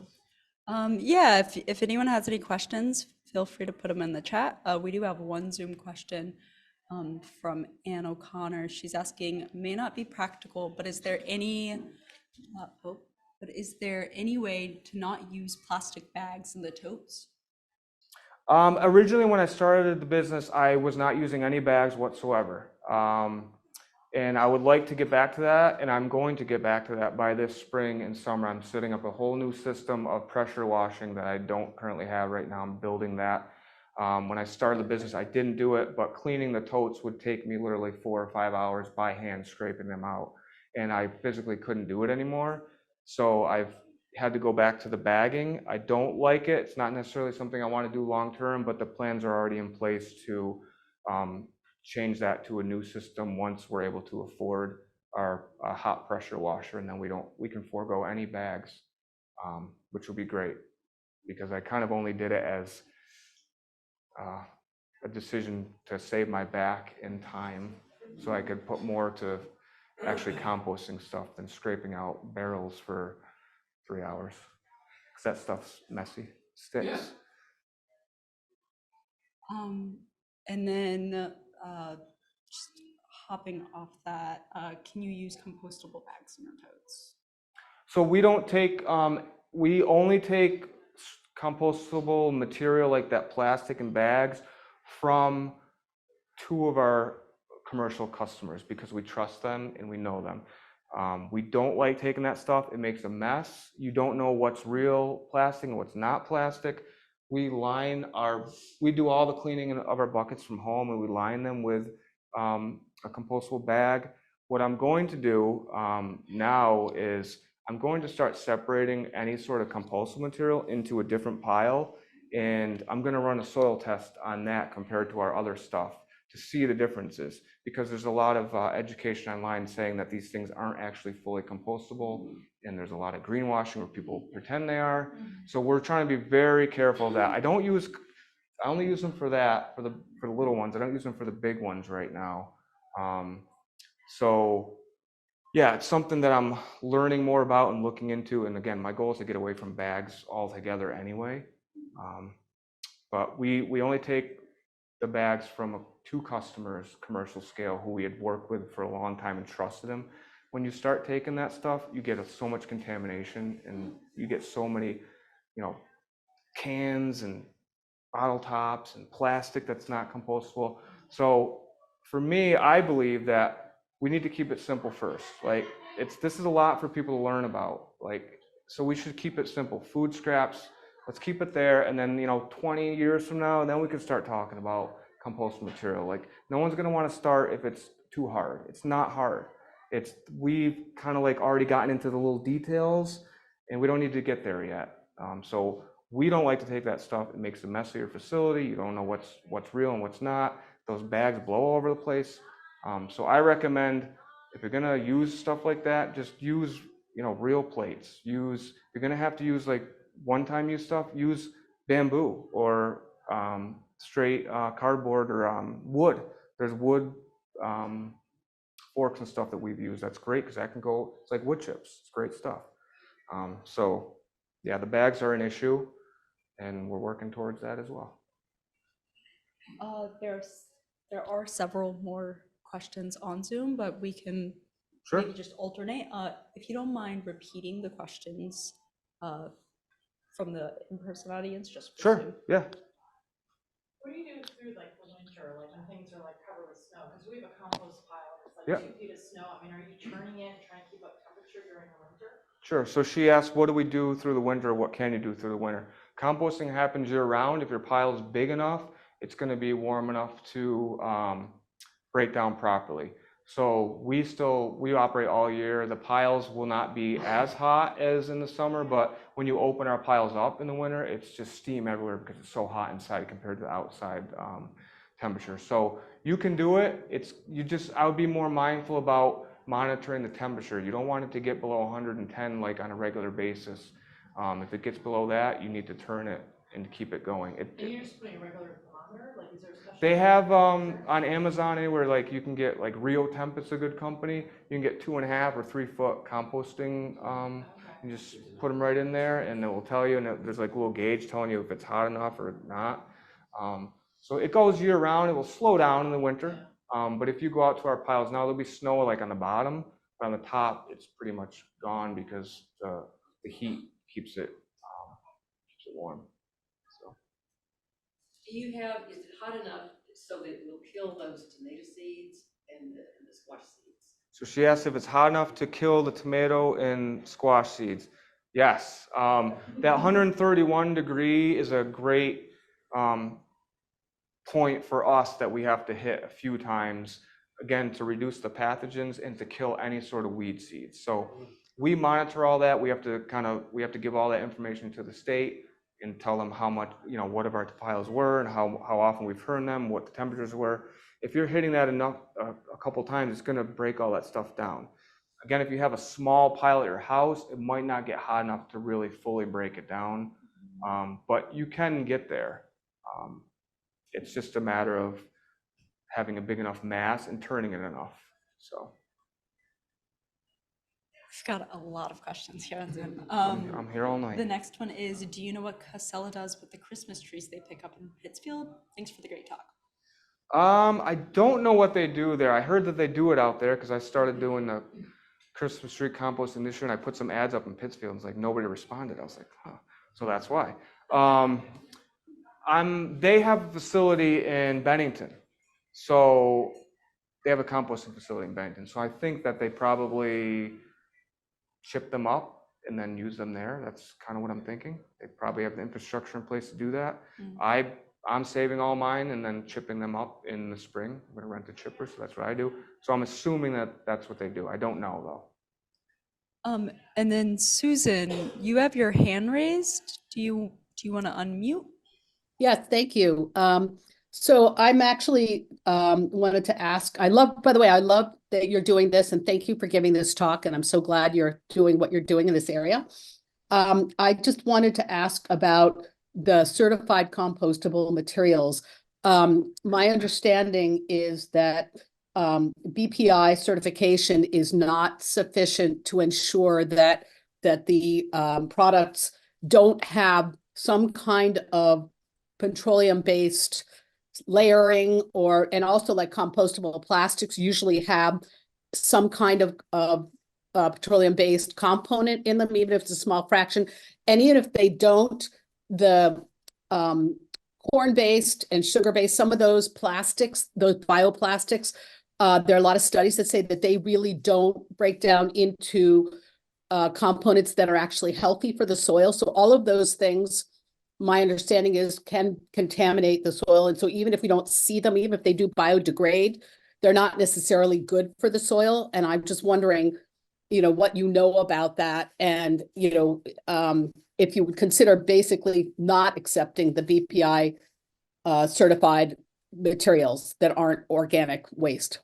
Yeah, if anyone has any questions, feel free to put them in the chat. We do have one Zoom question from Ann O'Connor. She's asking, may not be practical, but is there any way to not use plastic bags in the totes? Originally, when I started the business, I was not using any bags whatsoever. And I would like to get back to that, and I'm going to get back to that by this spring and summer. I'm setting up a whole new system of pressure washing that I don't currently have right now. I'm building that. When I started the business, I didn't do it, but cleaning the totes would take me literally 4 or 5 hours by hand scraping them out. And I physically couldn't do it anymore. So I've had to go back to the bagging. I don't like it. It's not necessarily something I want to do long term, but the plans are already in place to change that to a new system once we're able to afford our hot pressure washer, and then we can forego any bags, which will be great, because I kind of only did it as a decision to save my back and time, so I could put more to actually composting stuff than scraping out barrels for 3 hours, because that stuff's messy, sticks. And then just hopping off that, can you use compostable bags in your totes? So we don't take, we only take compostable material like that, plastic and bags, from 2 of our commercial customers because we trust them and we know them. We don't like taking that stuff. It makes a mess. You don't know what's real plastic and what's not plastic. We do all the cleaning of our buckets from home, and we line them with a compostable bag. What I'm going to do now is I'm going to start separating any sort of compostable material into a different pile, and I'm going to run a soil test on that compared to our other stuff to see the differences, because there's a lot of education online saying that these things aren't actually fully compostable, and there's a lot of greenwashing where people pretend they are. So we're trying to be very careful of that. I only use them for that, for the little ones. I don't use them for the big ones right now. So yeah, it's something that I'm learning more about and looking into. And again, my goal is to get away from bags altogether anyway. But we only take the bags from 2 customers, commercial scale, who we had worked with for a long time and trusted them. When you start taking that stuff, you get so much contamination, and you get so many, cans and bottle tops and plastic that's not compostable. So for me, I believe that we need to keep it simple first. Like, this is a lot for people to learn about. Like, so we should keep it simple. Food scraps, let's keep it there, and then 20 years from now, and then we can start talking about compost material. Like, no one's going to want to start if it's too hard. It's not hard. We've kind of like already gotten into the little details, and we don't need to get there yet. So we don't like to take that stuff. It makes a messier facility. You don't know what's real and what's not. Those bags blow all over the place. So I recommend, if you're gonna use stuff like that, just use real plates. You're gonna have to use like one-time use stuff. Use bamboo or straight cardboard or wood. There's wood forks and stuff that we've used. That's great because that can go. It's like wood chips. It's great stuff. So yeah, the bags are an issue, and we're working towards that as well. There are several more questions on Zoom, but we can maybe just alternate. If you don't mind repeating the questions from the in-person audience, just for Zoom. Yeah. What do you do through like the winter, like when things are like covered with snow? Because we have a compost pile that's like 2 feet of snow. I mean, are you churning it, trying to keep up temperature during the winter? Sure. So she asked, what do we do through the winter? What can you do through the winter? Composting happens year round. If your pile is big enough, it's going to be warm enough to break down properly. So we operate all year. The piles will not be as hot as in the summer, but when you open our piles up in the winter, it's just steam everywhere because it's so hot inside compared to the outside temperature. So you can do it. I would be more mindful about monitoring the temperature. You don't want it to get below 110 like on a regular basis. If it gets below that, you need to turn it and keep it going. And you're just putting a regular thermometer? Like, is there a special? They have on Amazon anywhere, like you can get like Rio Temp. It's a good company. You can get 2.5 or 3 foot composting. You just put them right in there, and it will tell you. And there's like a little gauge telling you if it's hot enough or not. So it goes year round. It will slow down in the winter. But if you go out to our piles now, there'll be snow like on the bottom, but on the top, it's pretty much gone because the heat keeps it warm. So. Is it hot enough so that it will kill those tomato seeds and the squash seeds? So she asked if it's hot enough to kill the tomato and squash seeds. Yes, that 131 degree is a great point for us that we have to hit a few times, again, to reduce the pathogens and to kill any sort of weed seeds. So we monitor all that. We have to give all that information to the state and tell them how much, what of our piles were and how often we've pruned them, what the temperatures were. If you're hitting that enough, a couple times, it's going to break all that stuff down. Again, if you have a small pile at your house, it might not get hot enough to really fully break it down, but you can get there. It's just a matter of having a big enough mass and turning it enough. So We've got a lot of questions here on Zoom. I'm here all night. The next one is, do you know what Casella does with the Christmas trees they pick up in Pittsfield? Thanks for the great talk. I don't know what they do there. I heard that they do it out there because I started doing the Christmas tree composting this year, and I put some ads up in Pittsfield, and it's like nobody responded. I was like, huh. So that's why. They have a facility in Bennington, so they have a composting facility in Bennington. So I think that they probably chip them up and then use them there. That's kind of what I'm thinking. They probably have the infrastructure in place to do that. I'm saving all mine and then chipping them up in the spring. I'm going to rent a chipper, so that's what I do. So I'm assuming that that's what they do. I don't know though. And then Susan, you have your hand raised. Do you want to unmute? Yes, thank you. So I'm actually wanted to ask, by the way, I love that you're doing this, and thank you for giving this talk, and I'm so glad you're doing what you're doing in this area. I just wanted to ask about the certified compostable materials. My understanding is that BPI certification is not sufficient to ensure that the products don't have some kind of petroleum-based layering, and also like compostable plastics usually have some kind of petroleum-based component in them, even if it's a small fraction. And even if they don't, the corn-based and sugar-based, some of those plastics, those bioplastics, there are a lot of studies that say that they really don't break down into components that are actually healthy for the soil. So all of those things, my understanding is, can contaminate the soil. And so even if we don't see them, even if they do biodegrade, they're not necessarily good for the soil. And I'm just wondering, what you know about that, and, if you would consider basically not accepting the BPI certified materials that aren't organic waste.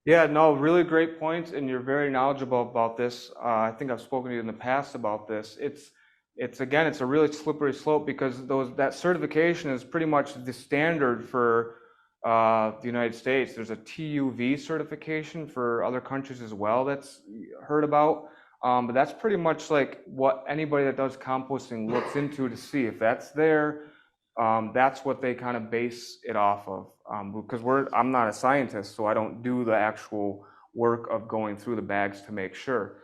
Yeah, no, really great points, and you're very knowledgeable about this. I think I've spoken to you in the past about this. It's again, it's a really slippery slope because that certification is pretty much the standard for the United States. There's a TUV certification for other countries as well that's heard about. But that's pretty much like what anybody that does composting looks into to see if that's there. That's what they kind of base it off of. Because I'm not a scientist, so I don't do the actual work of going through the bags to make sure.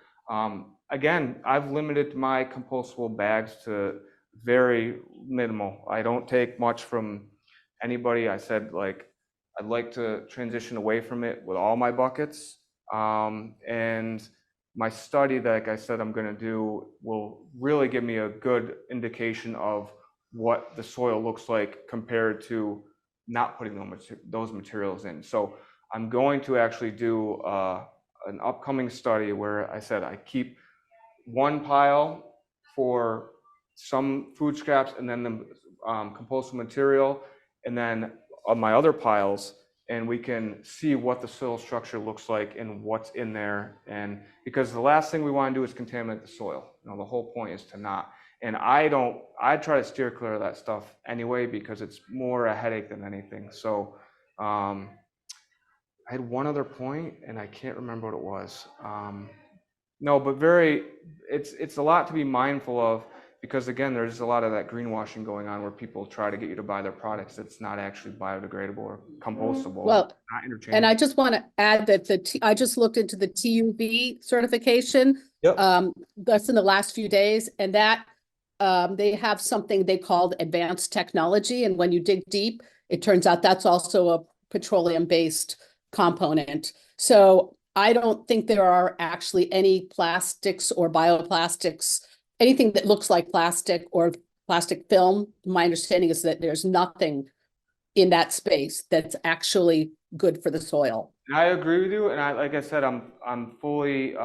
Again, I've limited my compostable bags to very minimal. I don't take much from anybody. I said, like, I'd like to transition away from it with all my buckets. And my study that, like I said, I'm going to do will really give me a good indication of what the soil looks like compared to not putting those materials in. So I'm going to actually do an upcoming study where I said I keep one pile for some food scraps and then the compostable material, and then on my other piles, and we can see what the soil structure looks like and what's in there. And because the last thing we want to do is contaminate the soil. The whole point is to not. And I try to steer clear of that stuff anyway, because it's more a headache than anything. So I had one other point and I can't remember what it was. No, but it's a lot to be mindful of, because again, there's a lot of that greenwashing going on where people try to get you to buy their products that's not actually biodegradable or compostable. Well, not interchangeable. And I just want to add that I just looked into the TUV certification. Yep. That's in the last few days, and that they have something they called advanced technology. And when you dig deep, it turns out that's also a petroleum-based component. So I don't think there are actually any plastics or bioplastics, anything that looks like plastic or plastic film. My understanding is that there's nothing in that space that's actually good for the soil. I agree with you, and like I said, I'm fully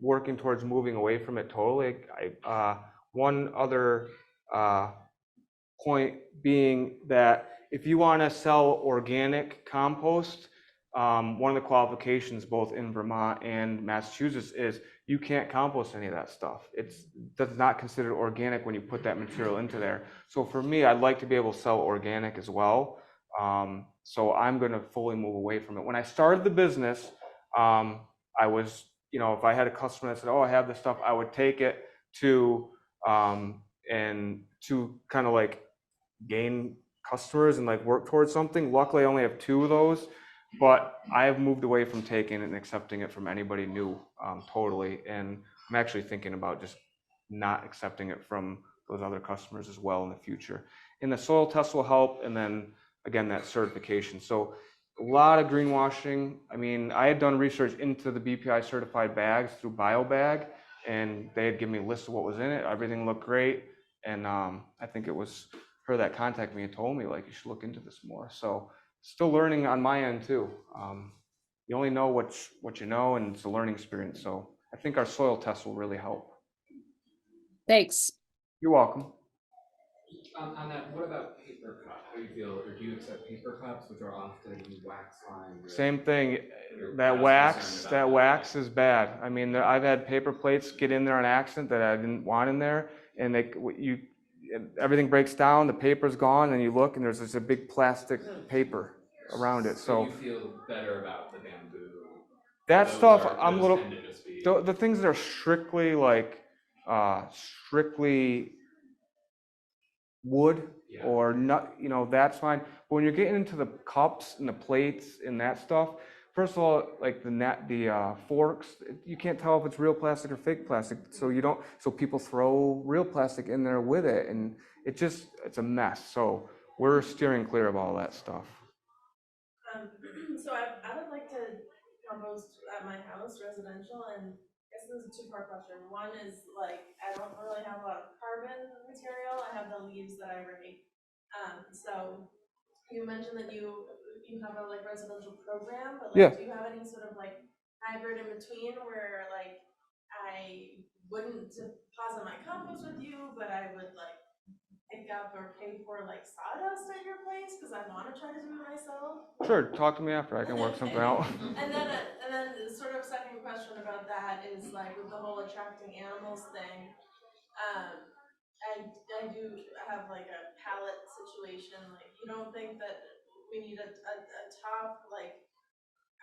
working towards moving away from it totally. One other point being that if you want to sell organic compost, one of the qualifications both in Vermont and Massachusetts is you can't compost any of that stuff. That's not considered organic when you put that material into there. So for me, I'd like to be able to sell organic as well. So I'm going to fully move away from it. When I started the business, I was, if I had a customer that said, "Oh, I have this stuff," I would take it to and to kind of like gain customers and like work towards something. Luckily, I only have 2 of those, but I have moved away from taking it and accepting it from anybody new totally. And I'm actually thinking about just not accepting it from those other customers as well in the future. And the soil test will help. And then again, that certification. So a lot of greenwashing. I mean, I had done research into the BPI certified bags through BioBag, and they had given me a list of what was in it. Everything looked great. And I think it was her that contacted me and told me, like, you should look into this more. So still learning on my end too. You only know what you know, and it's a learning experience. So I think our soil test will really help. Thanks. You're welcome. On that, what about paper cup? How do you feel, or do you accept paper cups, which are often wax lined? Same thing. That wax is bad. I mean, I've had paper plates get in there on accident that I didn't want in there, and everything breaks down, the paper's gone, and you look, and there's just a big plastic paper around it. So you feel better about the bamboo? That stuff, I'm a little. tend to just be- The things that are strictly wood or not, that's fine. But when you're getting into the cups and the plates and that stuff, first of all, like the forks, you can't tell if it's real plastic or fake plastic. So people throw real plastic in there with it, and it's a mess. So we're steering clear of all that stuff. So I would like to compost at my house, residential, and I guess this is a 2-part question. One is like, I don't really have a lot of carbon material. I have the leaves that I rake. So you mentioned that you have a like residential program, but like, do you have any sort of like hybrid in between where like I wouldn't deposit my compost with you, but I would like pick up or pay for like sawdust at your place because I want to try to do it myself? Sure, talk to me after. I can work something out. And then the sort of second question about that is like with the whole attracting animals thing. I do have like a pallet situation. Like, you don't think that we need a top? Like,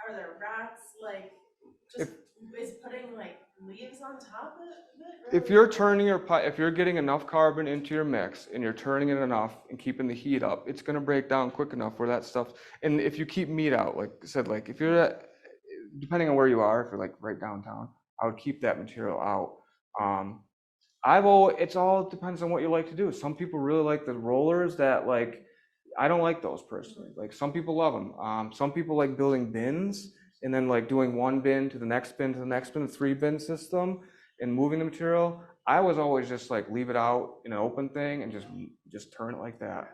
are there rats? Like, just is putting like leaves on top of it? Really? If you're turning if you're getting enough carbon into your mix and you're turning it enough and keeping the heat up, it's going to break down quick enough where that stuff. And if you keep meat out, like I said, like if you're depending on where you are, if you're like right downtown, I would keep that material out. It all depends on what you like to do. Some people really like the rollers that like, I don't like those personally. Like some people love them. Some people like building bins and then like doing one bin to the next bin to the next bin, a 3-bin system and moving the material. I was always just like leave it out in an open thing and just turn it like that.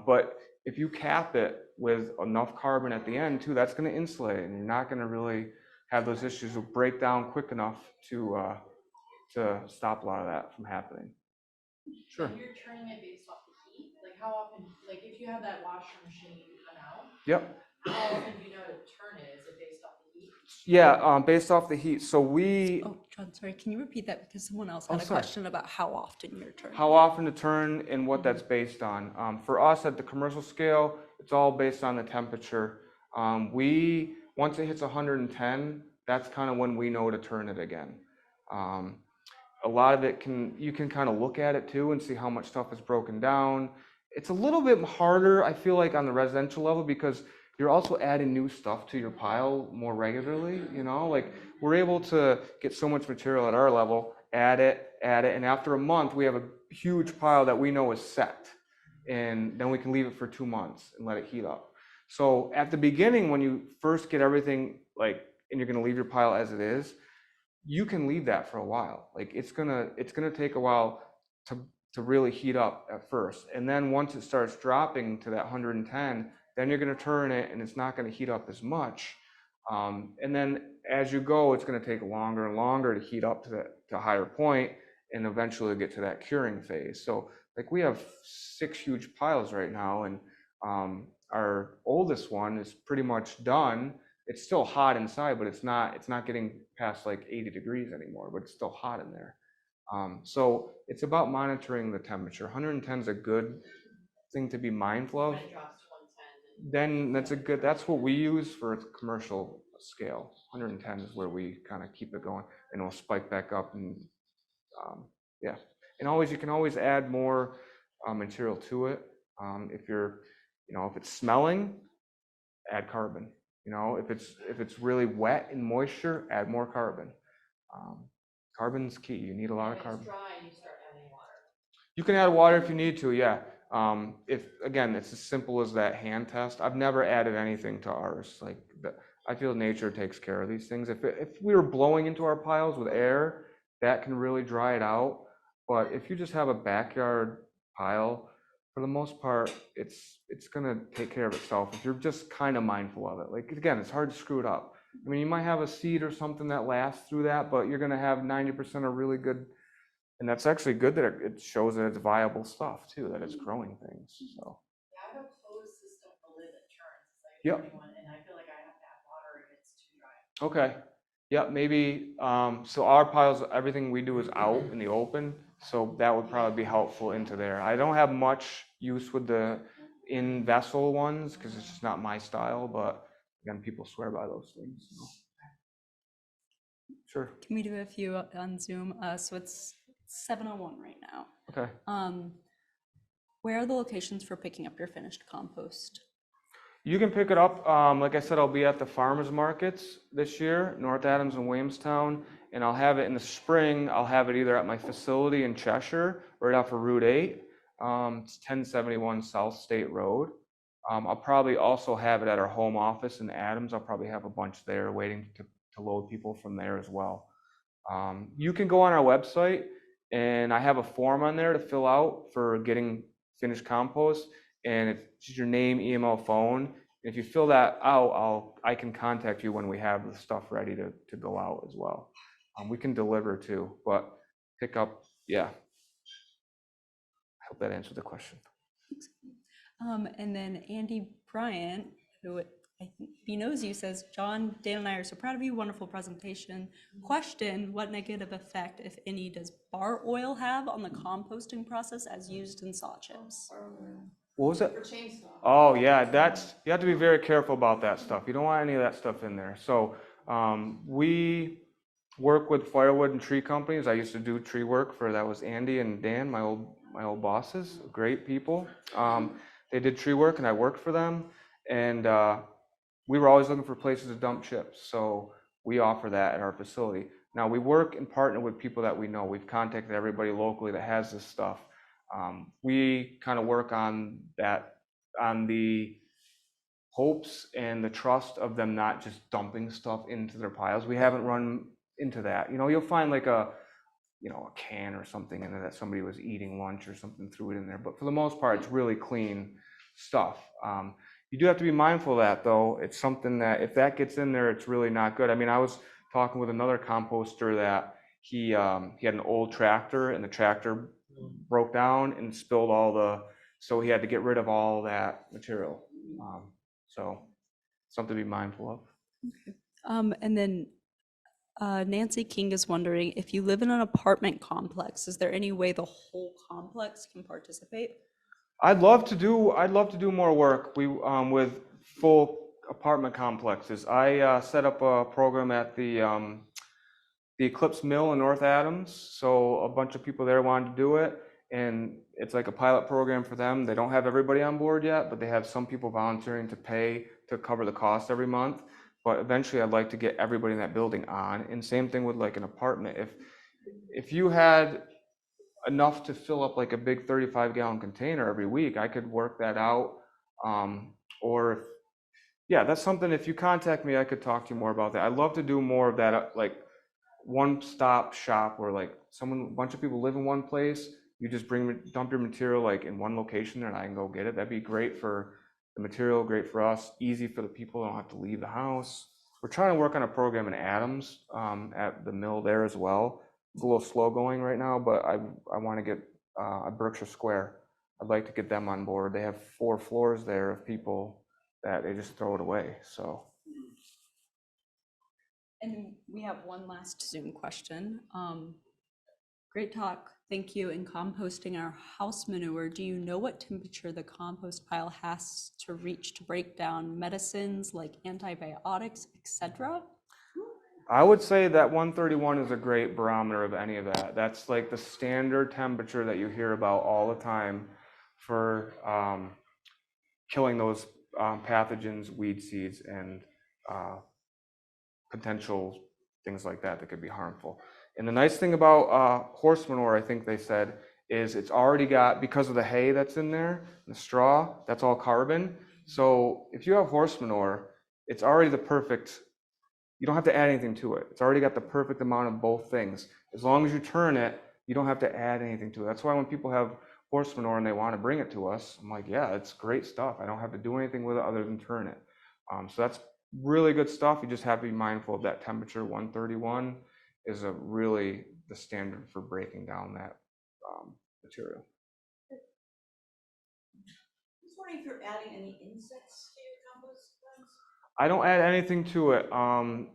But if you cap it with enough carbon at the end too, that's going to insulate it, and you're not going to really have those issues will break down quick enough to stop a lot of that from happening. Sure. And you're turning it based off the heat? Like how often, like if you have that washer machine you come out, Yep. how often do you know to turn it? Is it based off the heat? Yeah, based off the heat. So Oh, John, sorry, can you repeat that because someone else had a sorry. question about how often you're turning? How often to turn and what that's based on. For us at the commercial scale, it's all based on the temperature. Once it hits 110, that's kind of when we know to turn it again. A lot of it you can kind of look at it too and see how much stuff is broken down. It's a little bit harder, I feel like, on the residential level because you're also adding new stuff to your pile more regularly, like we're able to get so much material at our level, add it, and after a month, we have a huge pile that we know is set, and then we can leave it for 2 months and let it heat up. So at the beginning, when you first get everything and you're gonna leave your pile as it is, you can leave that for a while. Like it's gonna take a while to really heat up at first. And then once it starts dropping to that 110, then you're going to turn it and it's not going to heat up as much. And then as you go, it's going to take longer and longer to heat up to a higher point and eventually get to that curing phase. So like we have 6 huge piles right now, and our oldest one is pretty much done. It's still hot inside, but it's not getting past like 80 degrees anymore, but it's still hot in there. So it's about monitoring the temperature. 110 is a good thing to be mindful of. When it drops to 110. Then that's what we use for a commercial scale. 110 is where we kind of keep it going, and it'll spike back up. And yeah, and you can always add more material to it. If it's smelling, add carbon. If it's really wet and moisture, add more carbon. Carbon's key. You need a lot of carbon. When it's dry and you start adding water. You can add water if you need to, yeah. Again, it's as simple as that hand test. I've never added anything to ours. I feel nature takes care of these things. If we were blowing into our piles with air, that can really dry it out. But if you just have a backyard pile, for the most part, it's gonna take care of itself if you're just kind of mindful of it. Like again, it's hard to screw it up. I mean, you might have a seed or something that lasts through that, but you're gonna have 90% of really good. And that's actually good that it shows that it's viable stuff too, that it's growing things. So. Yeah, I have a closed system for lid that turns. It's like Yep. and I feel like I have to add water if it's too dry. Okay. Yep. Maybe. So our piles, everything we do is out in the open. So that would probably be helpful into there. I don't have much use with the in vessel ones because it's just not my style. But again, people swear by those things. So. Sure. Can we do a few on Zoom? So it's 7:01 right now. Okay. Where are the locations for picking up your finished compost? You can pick it up. Like I said, I'll be at the farmers markets this year, North Adams and Williamstown, and I'll have it in the spring. I'll have it either at my facility in Cheshire, right off of Route 8. It's 1071 South State Road. I'll probably also have it at our home office in Adams. I'll probably have a bunch there waiting to load people from there as well. You can go on our website, and I have a form on there to fill out for getting finished compost, and it's just your name, email, phone. If you fill that out, I can contact you when we have the stuff ready to go out as well. We can deliver too, but pick up, yeah. I hope that answered the question. And then Andy Bryant, who I think he knows you, says, John, Dan, and I are so proud of you. Wonderful presentation. Question, what negative effect, if any, does bar oil have on the composting process as used in saw chips? What was it? For chainsaw. Oh yeah, you have to be very careful about that stuff. You don't want any of that stuff in there. So we work with firewood and tree companies. I used to do tree work that was Andy and Dan, my old bosses, great people. They did tree work and I worked for them, and we were always looking for places to dump chips. So we offer that at our facility. Now we work and partner with people that we know. We've contacted everybody locally that has this stuff. We kind of work on that, on the hopes and the trust of them not just dumping stuff into their piles. We haven't run into that. You'll find like a can or something in there that somebody was eating lunch or something, threw it in there. But for the most part, it's really clean stuff. You do have to be mindful of that though. It's something that if that gets in there, it's really not good. I mean, I was talking with another composter that he had an old tractor, and the tractor broke down and spilled so he had to get rid of all that material. So something to be mindful of. Okay. And then Nancy King is wondering, if you live in an apartment complex, is there any way the whole complex can participate? I'd love to do more work with full apartment complexes. I set up a program at the Eclipse Mill in North Adams. So a bunch of people there wanted to do it, and it's like a pilot program for them. They don't have everybody on board yet, but they have some people volunteering to pay to cover the cost every month. But eventually I'd like to get everybody in that building on. And same thing with like an apartment. If you had enough to fill up like a big 35-gallon container every week, I could work that out. That's something, if you contact me, I could talk to you more about that. I'd love to do more of that, like one-stop shop where like a bunch of people live in one place, you just dump your material like in one location and I can go get it. That'd be great for the material, great for us, easy for the people, don't have to leave the house. We're trying to work on a program in Adams at the mill there as well. It's a little slow going right now, but I want to get at Berkshire Square. I'd like to get them on board. They have 4 floors there of people that they just throw it away, so. And we have one last Zoom question. Great talk, thank you. In composting our house manure, do you know what temperature the compost pile has to reach to break down medicines like antibiotics, etc.? I would say that 131 is a great barometer of any of that. That's like the standard temperature that you hear about all the time for killing those pathogens, weed seeds, and potential things like that that could be harmful. And the nice thing about horse manure, I think they said, is it's already got, because of the hay that's in there, the straw, that's all carbon. So if you have horse manure, it's already the perfect, you don't have to add anything to it. It's already got the perfect amount of both things. As long as you turn it, you don't have to add anything to it. That's why when people have horse manure and they want to bring it to us, I'm like, yeah, it's great stuff. I don't have to do anything with it other than turn it. So that's really good stuff. You just have to be mindful of that temperature. 131 is really the standard for breaking down that material. Just wondering if you're adding any insects to your compost plants? I don't add anything to it. A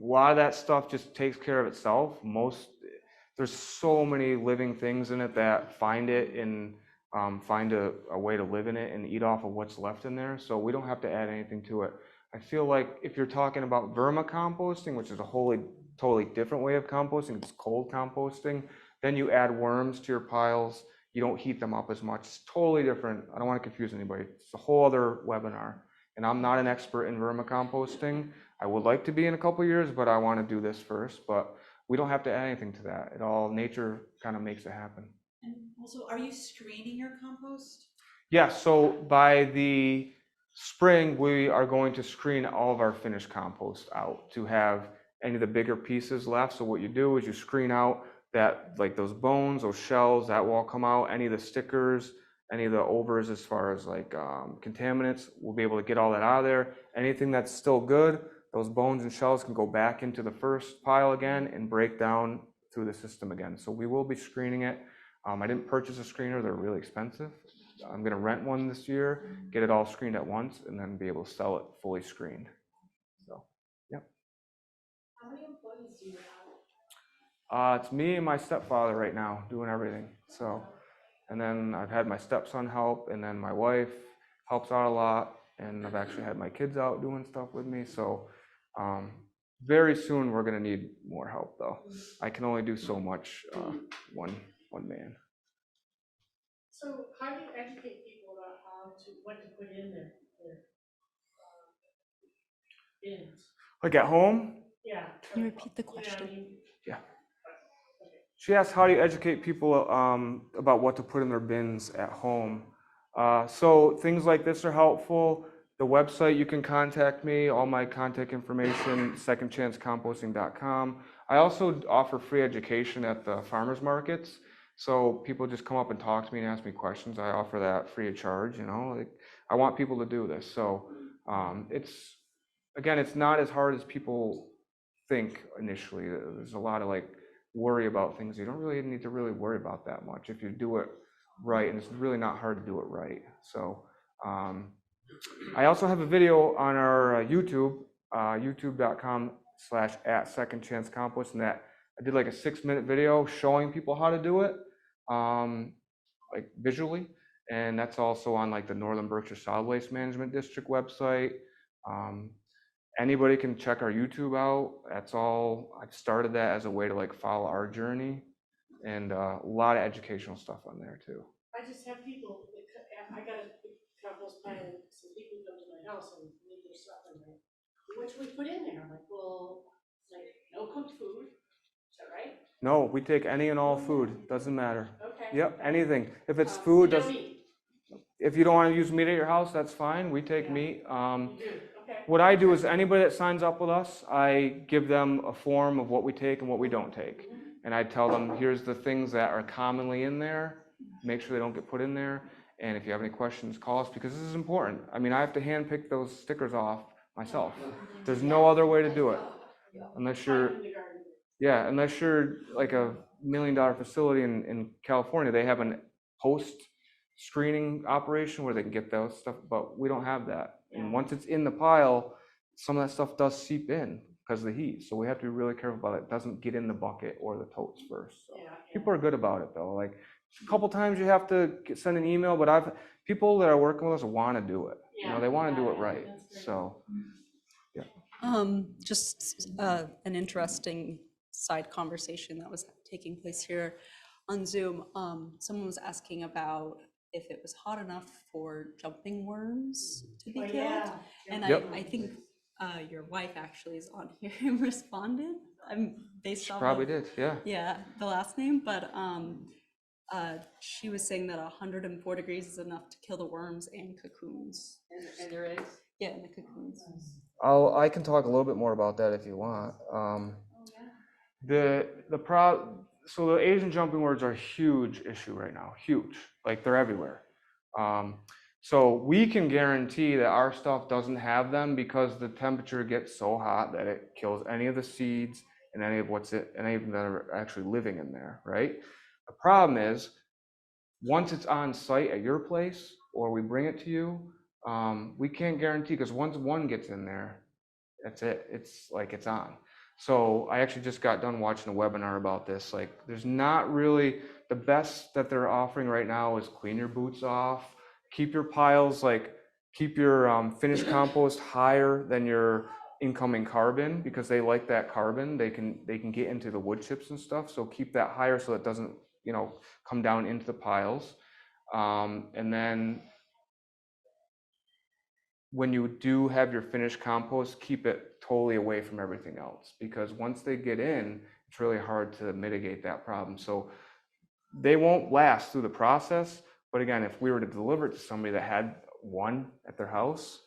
lot of that stuff just takes care of itself. There's so many living things in it that find it and find a way to live in it and eat off of what's left in there. So we don't have to add anything to it. I feel like if you're talking about vermicomposting, which is a totally different way of composting, it's cold composting, then you add worms to your piles. You don't heat them up as much. It's totally different. I don't want to confuse anybody. It's a whole other webinar. And I'm not an expert in vermicomposting. I would like to be in a couple of years, but I want to do this first. But we don't have to add anything to that. It all, nature kind of makes it happen. And also, are you screening your compost? Yeah, so by the spring, we are going to screen all of our finished compost out to have any of the bigger pieces left. So what you do is you screen out that, like those bones, those shells, that will all come out. Any of the stickers, any of the overs as far as like contaminants, we'll be able to get all that out of there. Anything that's still good, those bones and shells can go back into the first pile again and break down through the system again. So we will be screening it. I didn't purchase a screener, they're really expensive. I'm gonna rent one this year, get it all screened at once, and then be able to sell it fully screened. So, yep. How many employees do you have? It's me and my stepfather right now doing everything. So, and then I've had my stepson help, and then my wife helps out a lot, and I've actually had my kids out doing stuff with me. So, very soon we're gonna need more help though. I can only do so much, one man. So how do you educate people about what to put in their bins? Like at home? Yeah. Can you repeat the question? Yeah. She asked, how do you educate people about what to put in their bins at home? So things like this are helpful. The website, you can contact me, all my contact information, secondchancecomposting.com. I also offer free education at the farmers markets. So people just come up and talk to me and ask me questions. I offer that free of charge, like I want people to do this. So it's not as hard as people think initially. There's a lot of like worry about things. You don't really need to really worry about that much if you do it right, and it's really not hard to do it right. So I also have a video on our YouTube, youtube.com/@secondchancecompost, and that I did like a 6-minute video showing people how to do it, like visually, and that's also on like the Northern Berkshire Solid Waste Management District website. Anybody can check our YouTube out. That's all. I've started that as a way to like follow our journey, and a lot of educational stuff on there too. I just have people, I got a big compost pile, some people come to my house and leave their stuff in there. What should we put in there? I'm like, well, it's like no cooked food, is that right? No, we take any and all food, doesn't matter. Okay. Yep, anything. If it's food, No doesn't. meat. If you don't want to use meat at your house, that's fine. We take meat. You do, okay. What I do is anybody that signs up with us, I give them a form of what we take and what we don't take. And I tell them, here's the things that are commonly in there. make sure they don't get put in there. And if you have any questions, call us, because this is important. I mean, I have to hand pick those stickers off myself. There's no other way to do it. Unless you're, yeah, unless you're like a $1 million facility in California, they have an post screening operation where they can get those stuff, but we don't have that. And once it's in the pile, some of that stuff does seep in because of the heat. So we have to be really careful about it. It doesn't get in the bucket or the totes first. So people are good about it though. Like a couple times you have to send an email, but people that are working with us want to do it. You know, they want to do it right. So yeah. Just an interesting side conversation that was taking place here on Zoom. Someone was asking about if it was hot enough for jumping worms to be killed. And I think your wife actually is on here and responded. Based off Probably of, did, yeah. Yeah, the last name, but she was saying that 104 degrees is enough to kill the worms and cocoons. And their eggs? Yeah, and the cocoons. I can talk a little bit more about that if you want. So the Asian jumping worms are a huge issue right now, huge, like they're everywhere. So we can guarantee that our stuff doesn't have them because the temperature gets so hot that it kills any of the seeds and any of any of them that are actually living in there, right? The problem is, once it's on site at your place or we bring it to you, we can't guarantee, because once one gets in there, that's it. It's like it's on. So I actually just got done watching a webinar about this. Like, there's not really, the best that they're offering right now is clean your boots off, keep your piles, like keep your finished compost higher than your incoming carbon, because they like that carbon. They can get into the wood chips and stuff. So keep that higher so it doesn't, you know, come down into the piles. And then when you do have your finished compost, keep it totally away from everything else, because once they get in, it's really hard to mitigate that problem. So they won't last through the process. But again, if we were to deliver it to somebody that had one at their house,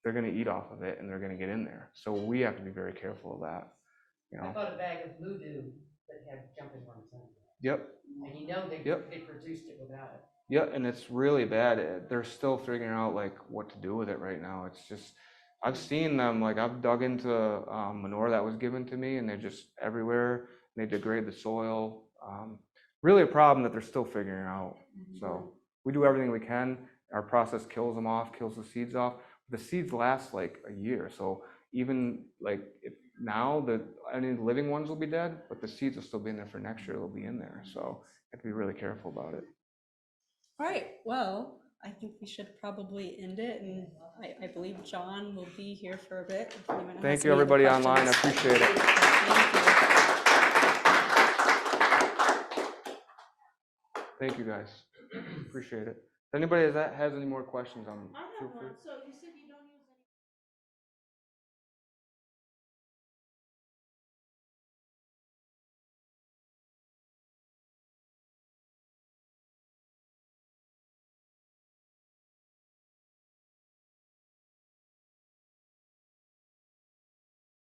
they're going to eat off of it and they're going to get in there. So we have to be very careful of that. You know? I bought a bag of voodoo that had jumping worms in it. Yep. And you know they produced it without it. Yeah, and it's really bad. They're still figuring out like what to do with it right now. It's just, I've seen them, like I've dug into manure that was given to me and they're just everywhere. They degrade the soil. Really a problem that they're still figuring out. So we do everything we can. Our process kills them off, kills the seeds off. The seeds last like a year. So even like now any living ones will be dead, but the seeds will still be in there for next year. They'll be in there. So you have to be really careful about it. All right, well, I think we should probably end it, and I believe John will be here for a bit. If anyone has Thank you, any other everybody online. I questions. appreciate it. Thank you. Thank you, guys. Appreciate it. If anybody has any more questions, I have feel free. one. So you said